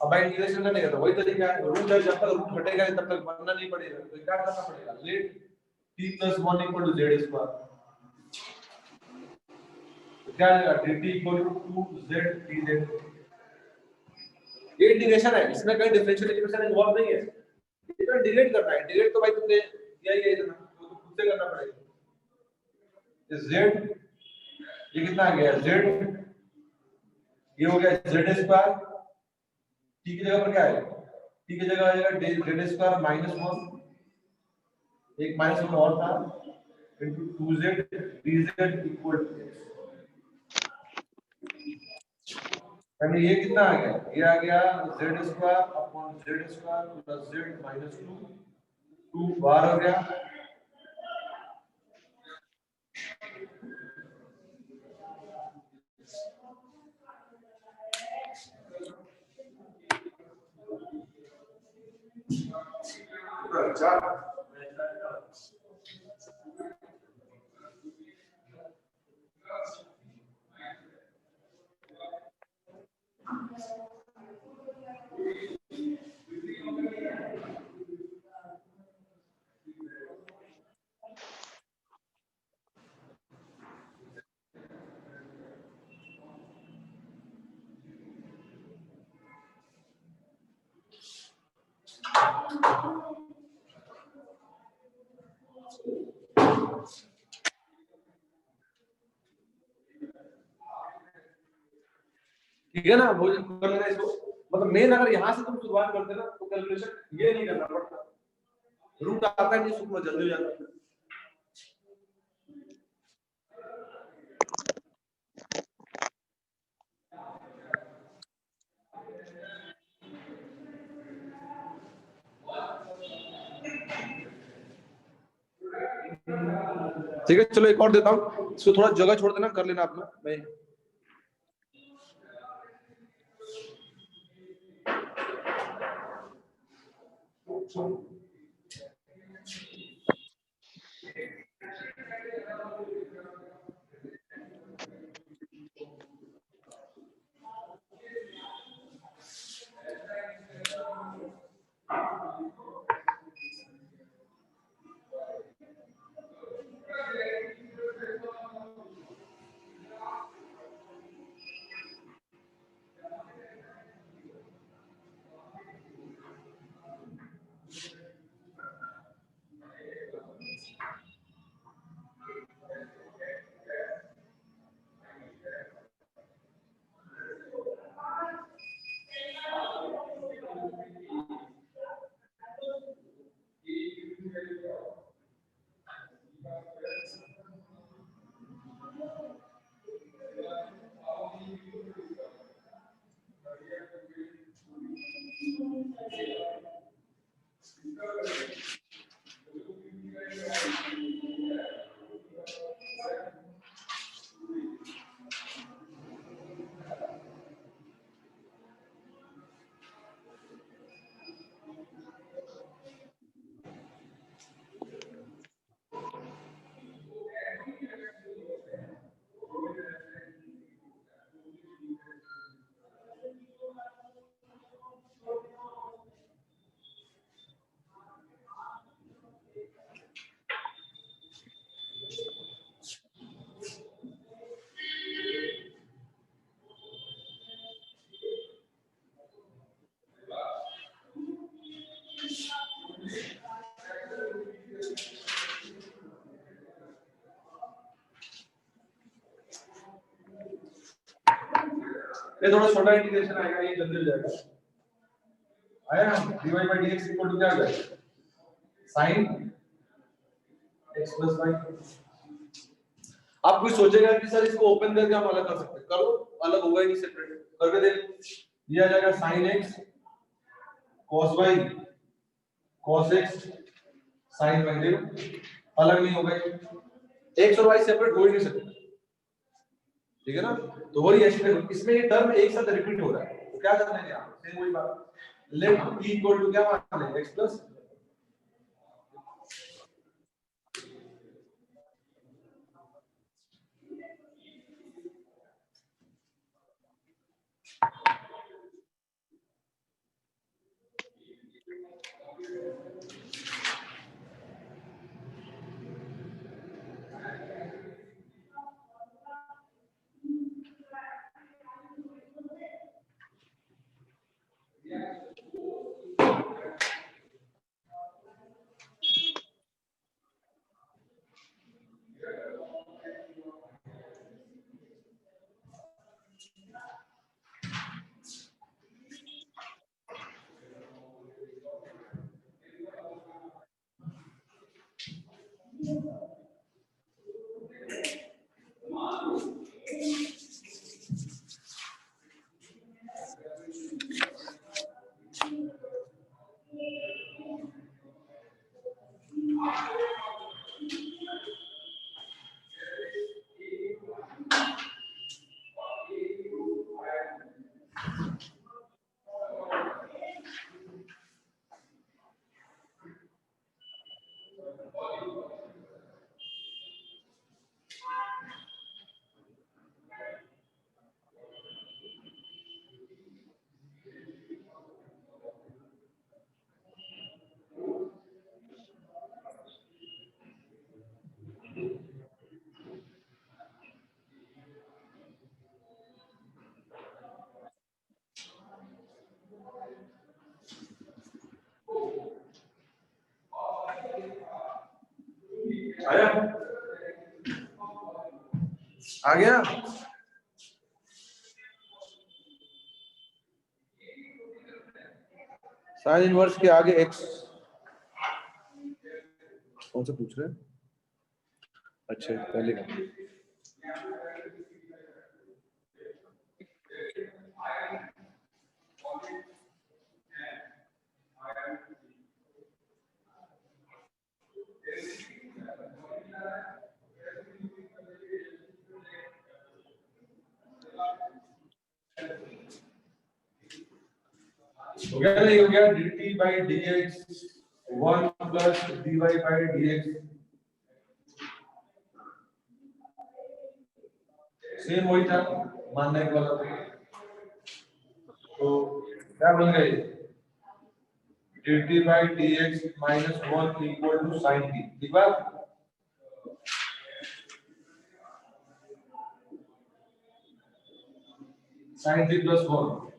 अब भाई इंटीग्रेशन करने का तो वही तरीका है, रूट है, जब तक रूट घटेगा तब तक बनना नहीं पड़ेगा, तो क्या करना पड़ेगा? Let t plus 1 equal to z square, तो क्या आ जाएगा? dt equal to 2z dz। ये इंटीग्रेशन है, इसमें कोई डिफरेंशियल इक्वेशन इन्वॉल्व नहीं है, इसमें इंटीग्रेट करना है। इंटीग्रेट तो भाई तुमने किया ही है इतना, तो खुद से करना पड़ेगा। z ये कितना आ गया? z ये हो गया z स्क्वायर, t की जगह पर क्या है? t की जगह आ जाएगा z स्क्वायर माइनस 1, एक माइनस 1 और था, into 2z dz equal to x। यानी ये कितना आ गया? ये आ गया z square upon z square plus z minus 2 बार हो गया। अच्छा ठीक है ना, वो कर लेना इसको। मतलब मेन अगर यहाँ से तुम शुरुआत करते ना तो कैलकुलेशन ये नहीं करना पड़ता, रूट आता है नहीं सूत्र जल्दी हो जाता है। ठीक है, चलो एक और देता हूँ, इसको थोड़ा जगह छोड़ देना, कर लेना अपना। मैं ये थोड़ा छोटा इंटीग्रेशन आएगा, ये जल्दी हो जाएगा। आया ना, dy by dx equal to क्या आ जाएगा, sin x plus y। आप कुछ सोचेगा कि सर इसको ओपन करके हम अलग कर सकते हैं, करो, अलग होगा ही नहीं, सेपरेट करके देख, ये आ जाएगा sin x cos y cos x sin y, देखो अलग नहीं होगा, x और y सेपरेट हो ही नहीं सकते, ठीक है ना। तो वही इसमें ये टर्म एक साथ रिपीट हो रहा है, तो क्या करना है यहाँ सेम वही बात, लेट p इक्वल टू क्या मान लें, x प्लस आया, आ गया। साइन इनवर्स के आगे x कौन सा पूछ रहे हैं? अच्छा पहले का हो गया ना, ये हो गया dt by dx 1 plus dy by dx same वही था मानने के वाला तो क्या बन गए dt by dx minus 1 equal to sin t ठीक बात sin t plus 1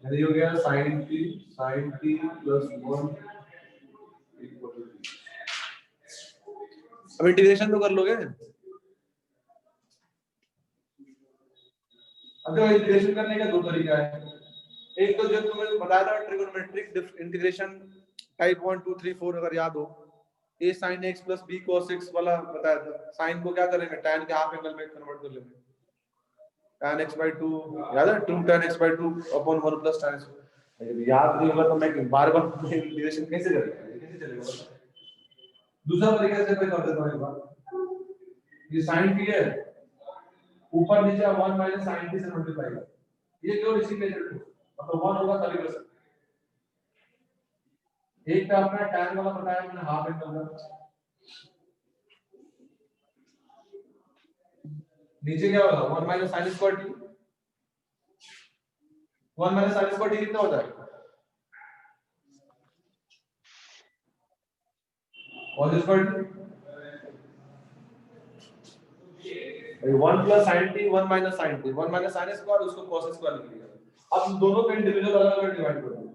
ये हो गया sin t plus 1 equal to t अब इंटीग्रेशन तो कर लोगे अब देखो इंटीग्रेशन करने का दो तरीका है एक तो जो तुम्हें बताया था ट्रिगोनोमेट्रिक इंटीग्रेशन टाइप 1 2 3 4 अगर याद हो a sin x plus b cos x वाला बताया था sin को क्या करेंगे tan के हाफ एंगल में कन्वर्ट कर लेंगे tan x by 2 याद है 2 tan x by 2 upon 1 plus tan x अगर याद नहीं होगा तो मैं बार-बार इंटीग्रेशन कैसे करेंगे कैसे चलेगा दूसरा तरीका से मैं कर देता हूं एक बार ये sin t है ऊपर नीचे 1 माइनस sin t से मल्टीप्लाई कर ये केवल इसी के रिजल्ट मतलब 1 होगा तभी कर सकते एक पे अपना tan वाला बताया मैंने हाफ एंगल का नीचे क्या होगा 1 minus sin square t 1 minus sin square t कितना होता है cos स्क्वायर t भाई 1 plus sin t 1 minus sin t 1 minus sin square उसको cos स्क्वायर लिख लिया अब दोनों को इंडिविजुअल अलग-अलग डिवाइड कर दो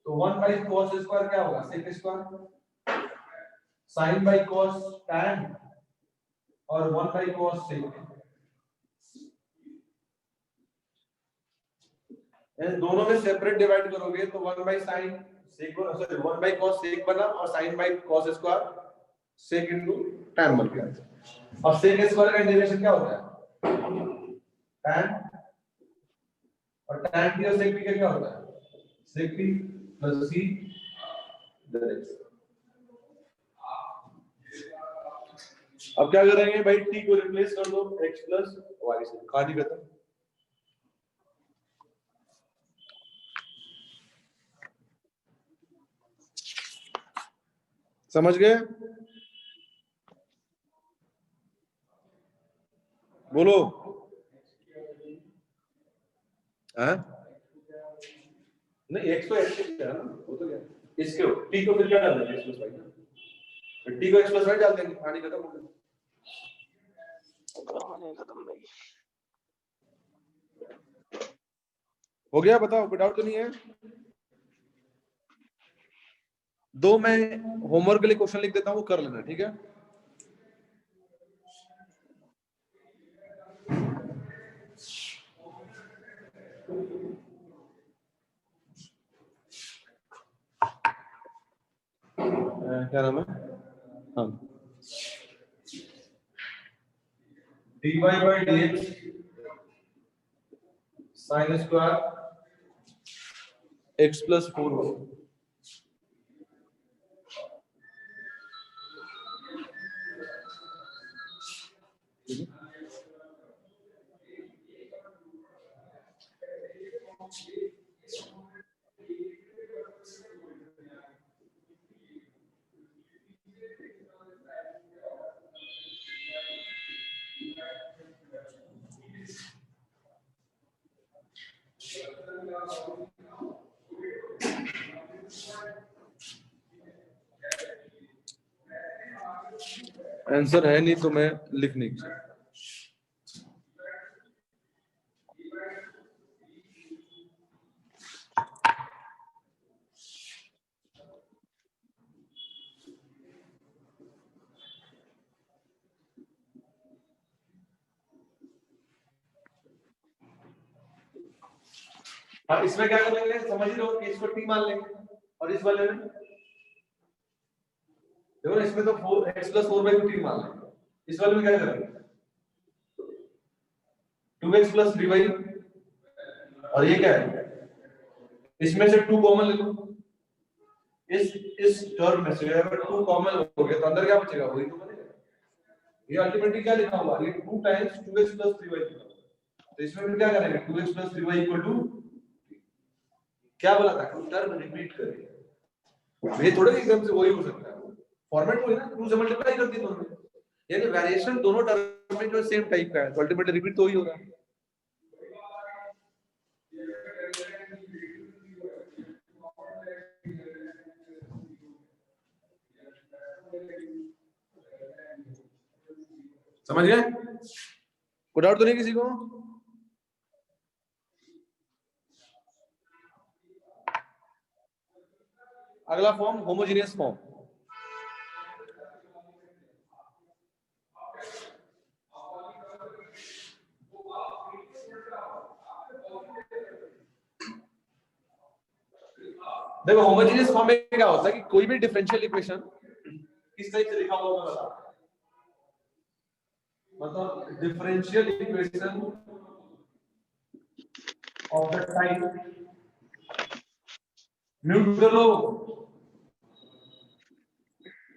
तो 1 बाय cos स्क्वायर क्या होगा sec square sin bye cos tan और 1 बाय cos sec इन दोनों में सेपरेट डिवाइड करोगे तो 1 बाय sin sec को सॉरी 1 बाय cos sec बना और sin bye cos square sec tan बन गया अब sec स्क्वायर का इंटीग्रेशन क्या होता है tan और tan t और sec t का क्या होता है sec t plus c dx अब क्या करेंगे भाई t को रिप्लेस कर दो x plus y से कहानी खत्म समझ गए बोलो हैं नहीं x तो x है ना वो तो क्या इसके t को फिर क्या डाल देंगे x plus y ना t को x plus y डाल देंगे कहानी खत्म हो गई कहानी खत्म भाई हो गया बताओ कोई डाउट तो नहीं है दो मैं होमवर्क के लिए क्वेश्चन लिख देता हूं वो कर लेना ठीक है क्या नाम है हाँ dy by dx sin square x plus 4y answer है नहीं तो मैं लिख नहीं सकता हाँ इसमें क्या करेंगे समझ रहे हो कि इसको t मान लेंगे और इस वाले में देखो इसमें तो 4x + 4/2 t मान लेंगे, इस वाले में क्या करेंगे 2x + 3y और ये क्या है इसमें से 2 कॉमन ले लो, इस टर्म में से अगर 2 कॉमन हो गया तो अंदर क्या बचेगा वही तो बनेगा। ये अल्टीमेटली क्या लिखा हुआ है ये 2 टाइम्स 2x + 3y लिखा हुआ है, तो इसमें फिर क्या करेंगे 2x + 3y = क्या बोला था कुछ टर्म रिपीट करेंगे, ये थोड़ा एकदम से वही हो सकता है, फॉर्मेट वही ना 2 से मल्टीप्लाई कर दी दोनों, यानी वेरिएशन दोनों टर्म में जो सेम टाइप का है तो अल्टीमेटली रिपीट तो ही हो रहा है। समझ गए, कोई डाउट तो नहीं किसी को? अगला फॉर्म होमोजेनियस फॉर्म। देखो होमोजेनियस फॉर्म में क्या होता है कि कोई भी डिफरेंशियल इक्वेशन किस टाइप से लिखा होगा मैं बता, मतलब differential equation of the type mute कर लो,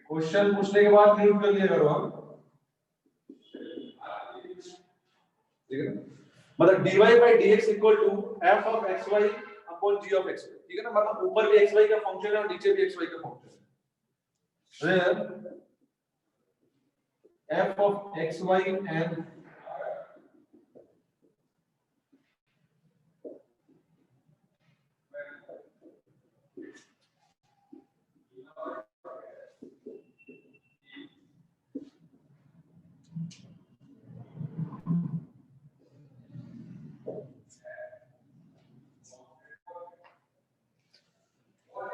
क्वेश्चन पूछने के बाद म्यूट कर लिया करो हम, ठीक है ना, मतलब dy/dx = f of xy upon g of xy, ठीक है ना, मतलब ऊपर भी xy का फंक्शन है और नीचे भी xy का फंक्शन है, f of xy and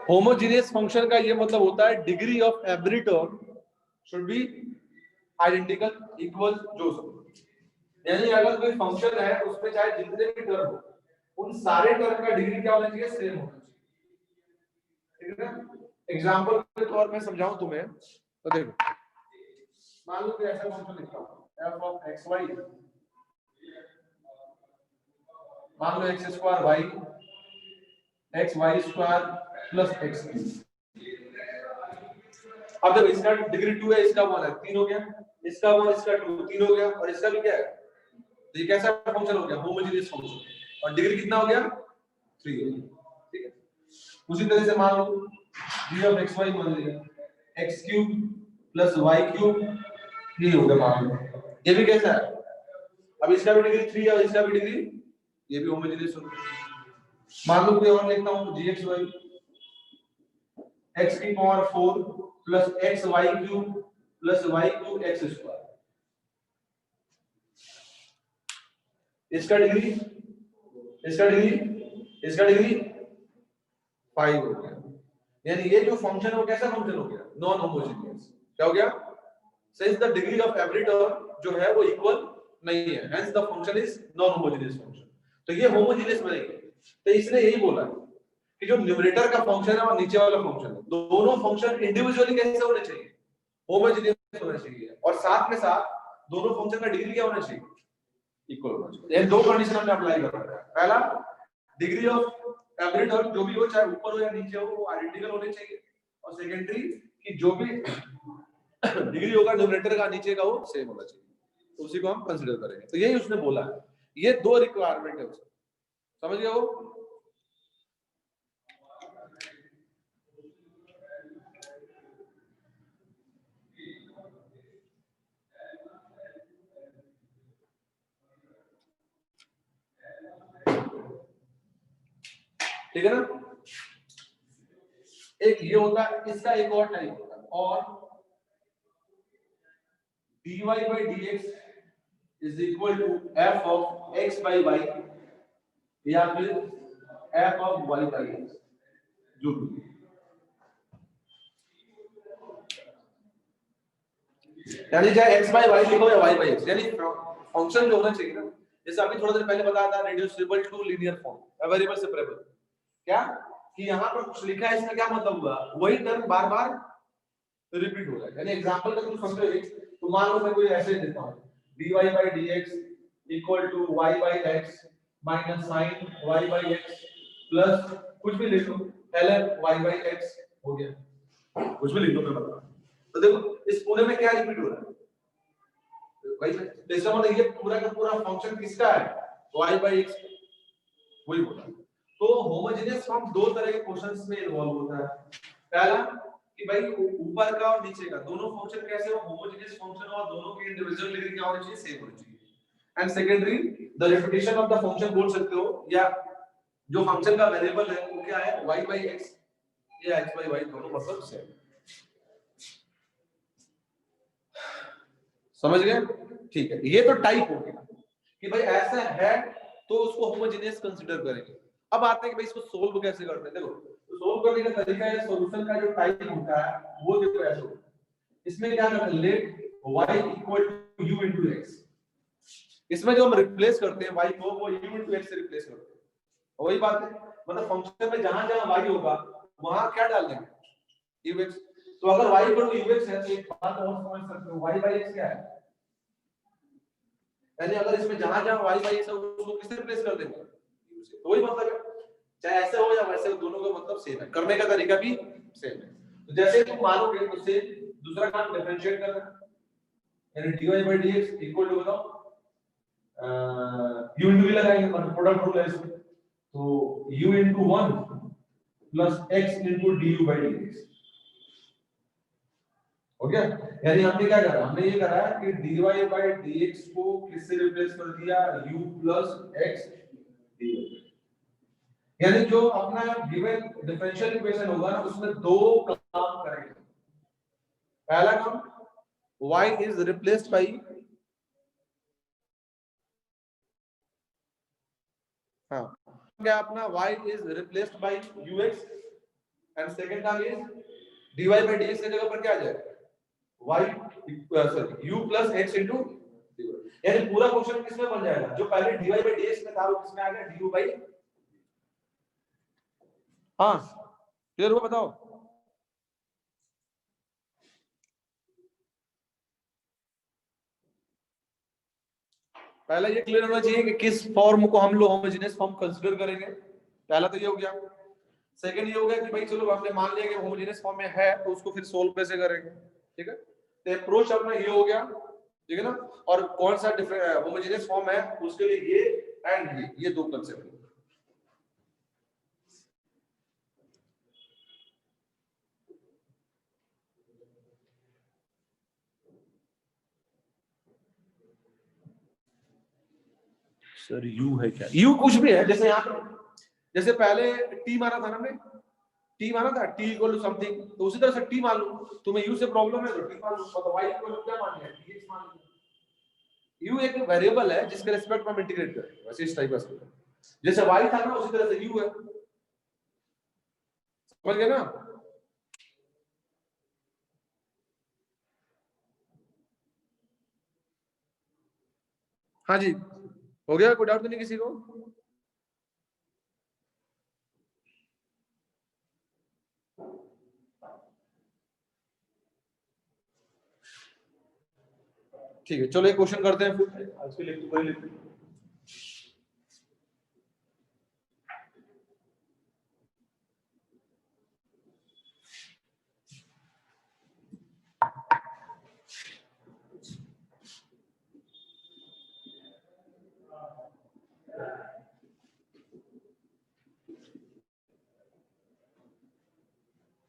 homogeneous function का ये मतलब होता है degree of every term should be identical equal जो सब, यानी अगर कोई फंक्शन है उसमें चाहे जितने भी टर्म हो उन सारे टर्म का डिग्री क्या होना चाहिए सेम होना चाहिए, ठीक है ना। एग्जांपल के तौर पे समझाऊं तुम्हें तो देखो मान लो कि ऐसा फंक्शन लिखता हूं f of xy मान लो x² y xy² + x3, अब देखो इसका डिग्री 2 है इसका 1 है 3 हो गया, इसका 1 इसका 2 3 हो गया और इसका भी क्या है, तो ये कैसा फंक्शन हो गया होमोजेनियस फंक्शन, और डिग्री कितना हो गया 3 हो गया, ठीक है। उसी तरह से मान लो g of xy मान लिया x³ + y³ ये हो गया मान लो, ये भी कैसा है, अब इसका भी डिग्री 3 है और इसका भी डिग्री ये भी होमोजेनियस हो गया। मान लो कोई और लिखता हूं gxy x⁴ + xy³ + y³ x², इसका डिग्री 5 हो गया, यानी ये जो फंक्शन है वो कैसा फंक्शन हो गया नॉन होमोजेनियस, क्या हो गया since the degree of every term जो है वो इक्वल नहीं है hence the function is non homogeneous function, तो ये होमोजेनियस बनेगा। तो इसने यही बोला कि जो न्यूमरेटर का फंक्शन है और नीचे वाला फंक्शन है दोनों फंक्शन इंडिविजुअली कैसे होने चाहिए होमोजेनियस होना चाहिए, और साथ में साथ दोनों फंक्शन का डिग्री क्या होना चाहिए इक्वल होना चाहिए। ये दो कंडीशन हमने अप्लाई कर रखा है, पहला डिग्री ऑफ एवरी टर्म जो भी हो चाहे ऊपर हो या नीचे हो वो आइडेंटिकल होने चाहिए, और सेकेंडरी कि जो भी डिग्री होगा न्यूमरेटर का नीचे का वो सेम होना चाहिए, तो उसी को हम कंसीडर करेंगे। तो यही उसने बोला है, ये दो रिक्वायरमेंट है उसका, समझ गए हो। ठीक है ना, एक ये होता है, इसका एक और टाइप होता है, और dy/dx = f of x/y या फिर f of y/x जो भी, यानी चाहे x/y लिखो या y/x, यानी फंक्शन जो होना चाहिए ना जैसे अभी थोड़ा देर पहले बताया था reducible to linear form, variable separable, क्या कि यहाँ पर कुछ लिखा है, इसका क्या मतलब हुआ, वही टर्म बार बार रिपीट हो रहा है। यानी एग्जांपल का तुम समझोगे तो मान लो मैं कोई ऐसे देता हूं dy by dx equal to y by x minus sin y by x plus कुछ भी लिख लो ln y by x हो गया, कुछ भी लिख लो मैं बता रहा हूं। तो देखो इस पूरे में क्या रिपीट हो रहा है भाई, इसका मतलब ये पूरा का पूरा फंक्शन किसका है, y by x, वही बोला। तो होमोजेनियस फॉर्म दो तरह के क्वेश्चंस में इन्वॉल्व होता है। पहला कि भाई ऊपर का और नीचे का दोनों फंक्शन कैसे हो, होमोजेनियस फंक्शन और दोनों के इंडिविजुअल डिग्री क्या होनी चाहिए, सेम होनी चाहिए। And secondary the repetition of the function बोल सकते हो, या जो फंक्शन का वेरिएबल है वो क्या है, y by x या x by y, दोनों मतलब सेम। समझ गए, ठीक है। ये तो टाइप हो गया कि भाई ऐसा है तो उसको होमोजेनियस कंसीडर करेंगे। अब आते हैं कि भाई इसको सोल्व कैसे करते हैं। देखो तो सोल्व करने का तरीका है, सॉल्यूशन का जो टाइप होता है वो देखो ऐसे होता है। इसमें क्या करते हैं, let y equal to u into x, इसमें जो हम रिप्लेस करते हैं y को वो u इनटू x से रिप्लेस करते हैं। वही बात है, मतलब फंक्शन में जहां-जहां y होगा वहां क्या डाल देंगे, ux। तो अगर y इक्वल टू ux है तो एक बात और समझ सकते हो, y by x क्या है, यानी अगर इसमें जहां-जहां y by x है उसको किससे रिप्लेस कर देंगे, u से। तो वही मतलब है, चाहे ऐसे हो या वैसे हो, दोनों का मतलब सेम है, करने का तरीका भी सेम है। तो जैसे तुम मानोगे तो सेम दूसरा काम डिफरेंशिएट करना, यानी dy by dx equal to बताओ u into v लगाएंगे, मतलब प्रोडक्ट रूल है इसमें, तो u into 1 plus x into du by dx हो गया। यानी हमने क्या करा, हमने ये करा कि dy by dx को किससे रिप्लेस कर दिया, u plus x dy। यानी जो अपना गिवन डिफरेंशियल इक्वेशन होगा ना उसमें दो काम करेंगे। पहला काम y is replaced by हाँ क्या अपना y is replaced by ux and second काम is dy by dx की जगह पर क्या आ जाएगा, y sorry u plus x into dy। यानी पूरा क्वेश्चन किसमें बन जाएगा, जो पहले dy by dx में था वो किसमें आ गया, du by। हाँ क्लियर हुआ, बताओ। पहला ये क्लियर होना चाहिए कि किस फॉर्म को हम लोग होमोजेनियस फॉर्म कंसीडर करेंगे, पहला तो ये हो गया। सेकंड ये हो गया कि भाई चलो हमने मान लिया कि होमोजेनियस फॉर्म में है तो उसको फिर सोल्व कैसे करेंगे, ठीक है। तो अप्रोच अपना ये हो गया, ठीक है ना। और कौन सा होमोजेनियस फॉर्म है उसके लिए ये एंड ये दो कंसेप्ट। सर यू है क्या, यू कुछ भी है, जैसे यहाँ पर जैसे पहले टी माना था ना हमने, टी माना था टी इक्वल टू समथिंग, तो उसी तरह से टी मान लो। तुम्हें यू से प्रॉब्लम है तो टी मान लो, तो y इक्वल टू क्या मान लिया, dx मान लिया। यू एक वेरिएबल है जिसके रिस्पेक्ट में हम इंटीग्रेट करेंगे, वैसे इस टाइप का समझो, जैसे y था ना उसी तरह से यू है, समझ गए ना। हाँ जी हो गया, कोई डाउट तो नहीं किसी को। ठीक है चलो एक क्वेश्चन करते हैं फिर, आज के लिए तो लेते हैं।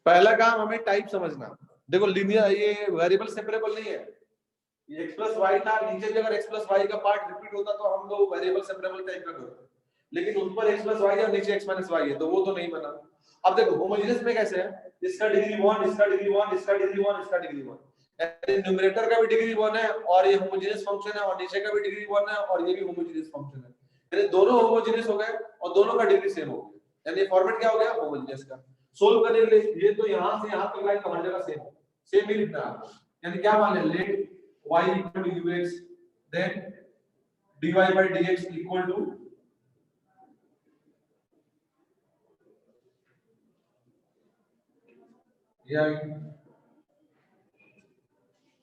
पहला काम हमें टाइप समझना। देखो लीनियर ये वेरिएबल सेपरेबल नहीं है, ये x plus y था, नीचे भी अगर x plus y का पार्ट रिपीट होता तो हम लोग वेरिएबल सेपरेबल टाइप का करते, लेकिन ऊपर x plus y है और नीचे x minus y है तो वो तो नहीं बना। अब देखो होमोजेनियस में कैसे है, इसका डिग्री 1, इसका डिग्री 1, इसका डिग्री 1, इसका डिग्री 1, यानी न्यूमरेटर का भी डिग्री 1 है और ये होमोजेनियस फंक्शन है, और नीचे का भी डिग्री 1 है और ये भी होमोजेनियस फंक्शन है, यानी दोनों होमोजेनियस हो गए और दोनों का डिग्री सेम हो गया, यानी फॉर्मेट क्या हो गया होमोजेनियस का। सोल्व करने के लिए ये तो यहां से यहां तक लाइन तो हर जगह सेम ही लिखना है, यानी क्या मान ले, let y equal to ux, then dy by dx equal to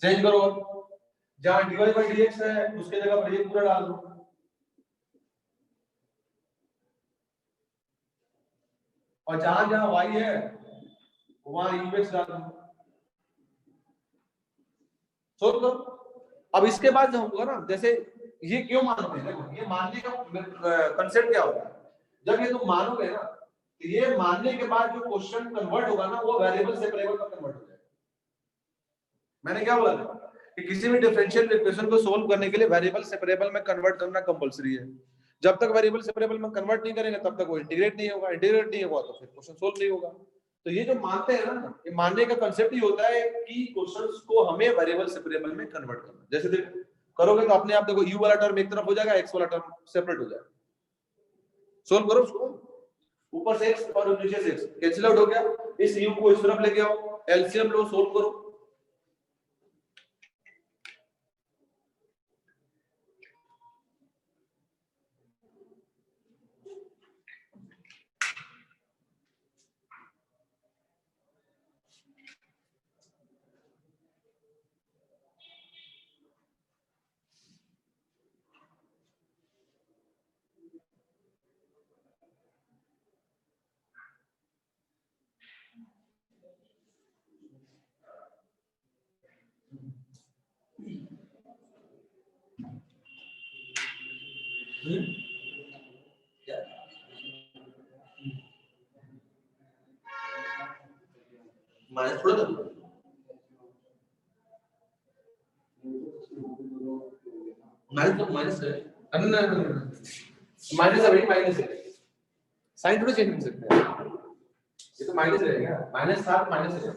change करो, जहां dy by dx है उसके जगह पर ये पूरा डाल दो, और जहां जहां y है वहां ux डाल दो। सोल्व करो। अब इसके बाद जो होगा ना, जैसे ये क्यों मानते हैं, देखो ये मानने का कंसेप्ट क्या होता है, जब ये तुम मानोगे ना तो ये मानने के बाद जो क्वेश्चन कन्वर्ट होगा ना वो वेरिएबल सेपरेबल में कन्वर्ट हो जाएगा। मैंने क्या बोला था कि किसी भी डिफरेंशियल इक्वेशन को सोल्व करने के लिए वेरिएबल सेपरेबल में कन्वर्ट करना कंपलसरी है। जब तक वेरिएबल सेपरेबल में कन्वर्ट नहीं करेंगे तब तक वो इंटीग्रेट नहीं होगा, इंटीग्रेट नहीं होगा तो फिर क्वेश्चन सोल्व नहीं होगा। तो ये जो मानते हैं ना, ये मानने का कंसेप्ट ही होता है कि क्वेश्चंस को हमें वेरिएबल सेपरेबल में कन्वर्ट करना। जैसे देखो करोगे तो अपने आप देखो u वाला टर्म एक तरफ हो जाएगा, x वाला टर्म सेपरेट हो जाएगा। सोल्व करो उसको, ऊपर से x और नीचे से x कैंसिल आउट हो गया, इस u को इस तरफ लेके आओ, एलसीएम लो, सोल्व करो। माइनस थोड़ा था, माइनस है, माइनस है भाई, माइनस है, साइन थोड़ा चेंज कर सकते हैं, ये तो माइनस रहेगा, माइनस था माइनस है।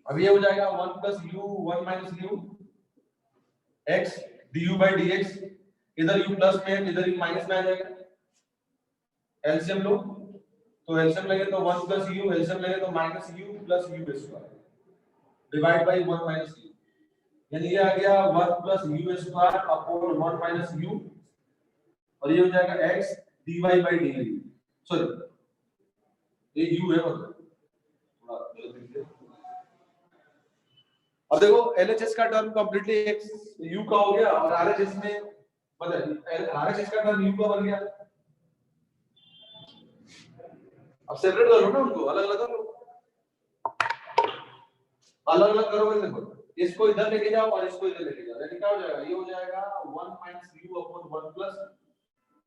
अब ये हो जाएगा 1 plus u 1 minus u x du by dx, इधर u प्लस में इधर u माइनस में आ जाएगा। एलसीएम लो तो एलसीएम लगे तो 1 प्लस u, एलसीएम लगे तो minus u plus u square divide by 1 minus u, यानी ये आ गया 1 plus u square upon 1 minus u, और ये हो जाएगा x dy by dx। Sorry ये u है मतलब अब देखो LHS का टर्म कंप्लीटली x u का हो गया और RHS में मतलब RHS का टर्म u का बन गया। अब सेपरेट कर लो ना उनको, अलग अलग कर लो, अलग अलग करोगे देखो, इसको इधर लेके जाओ और इसको इधर लेके जाओ, यानी क्या हो जाएगा, ये हो जाएगा 1 minus u upon 1 plus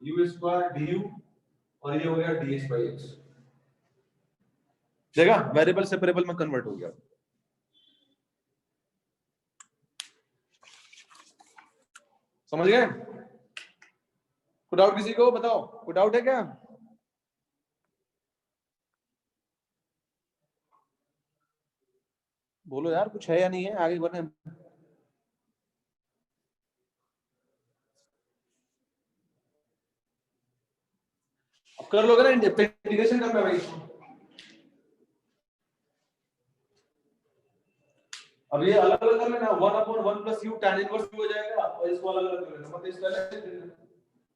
u square du, और ये हो गया dx by x। देखा वेरिएबल सेपरेबल में कन्वर्ट हो गया। समझ गए? कोई डाउट किसी को बताओ, कोई डाउट है क्या? बोलो यार, कुछ है या नहीं है, आगे बढ़ने। अब कर लोगे ना, इंटीग्रेशन करना है भाई। अब ये अलग अलग कर लेना, 1 upon 1 plus u tan inverse u हो जाएगा, और इसको अलग अलग कर लेना, मतलब इसका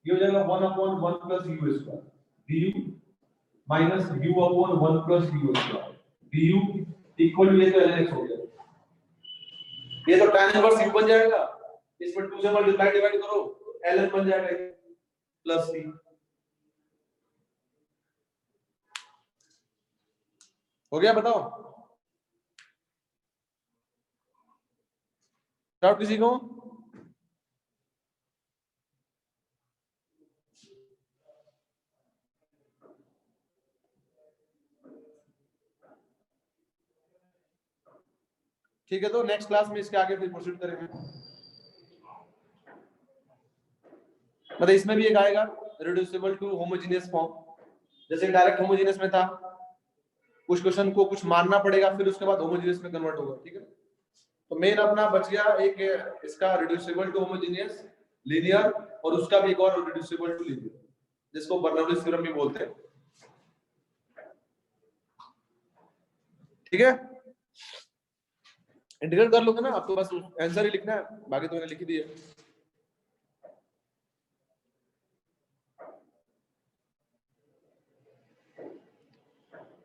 ये हो जाएगा 1 upon 1 plus u square du minus u upon 1 plus u square du equal to, ये तो ln x हो गया, ये तो tan इनवर्स u बन जाएगा, इसमें 2 से मल्टीप्लाई डिवाइड करो ln बन जाएगा प्लस c। हो गया? बताओ डाउट किसी को? ठीक है, तो नेक्स्ट क्लास में इसके आगे फिर प्रोसीड करेंगे। मतलब इसमें भी एक आएगा रिड्यूसिबल टू होमोजेनियस फॉर्म, जैसे डायरेक्ट होमोजेनियस में था, कुछ क्वेश्चन को कुछ मानना पड़ेगा फिर उसके बाद होमोजेनियस में कन्वर्ट होगा। ठीक है, तो मेन अपना बच गया एक इसका रिड्यूसिबल टू होमोजेनियस लीनियर, और उसका भी एक और रिड्यूसिबल टू लीनियर जिसको बर्नौलीज थ्योरम भी बोलते हैं। ठीक है, इंटीग्रेट कर लोगे ना, आपको बस आंसर ही लिखना है, बाकी तो मैंने लिख ही दिया।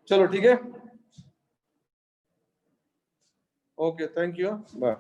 चलो ठीक है, ओके, थैंक यू, बाय।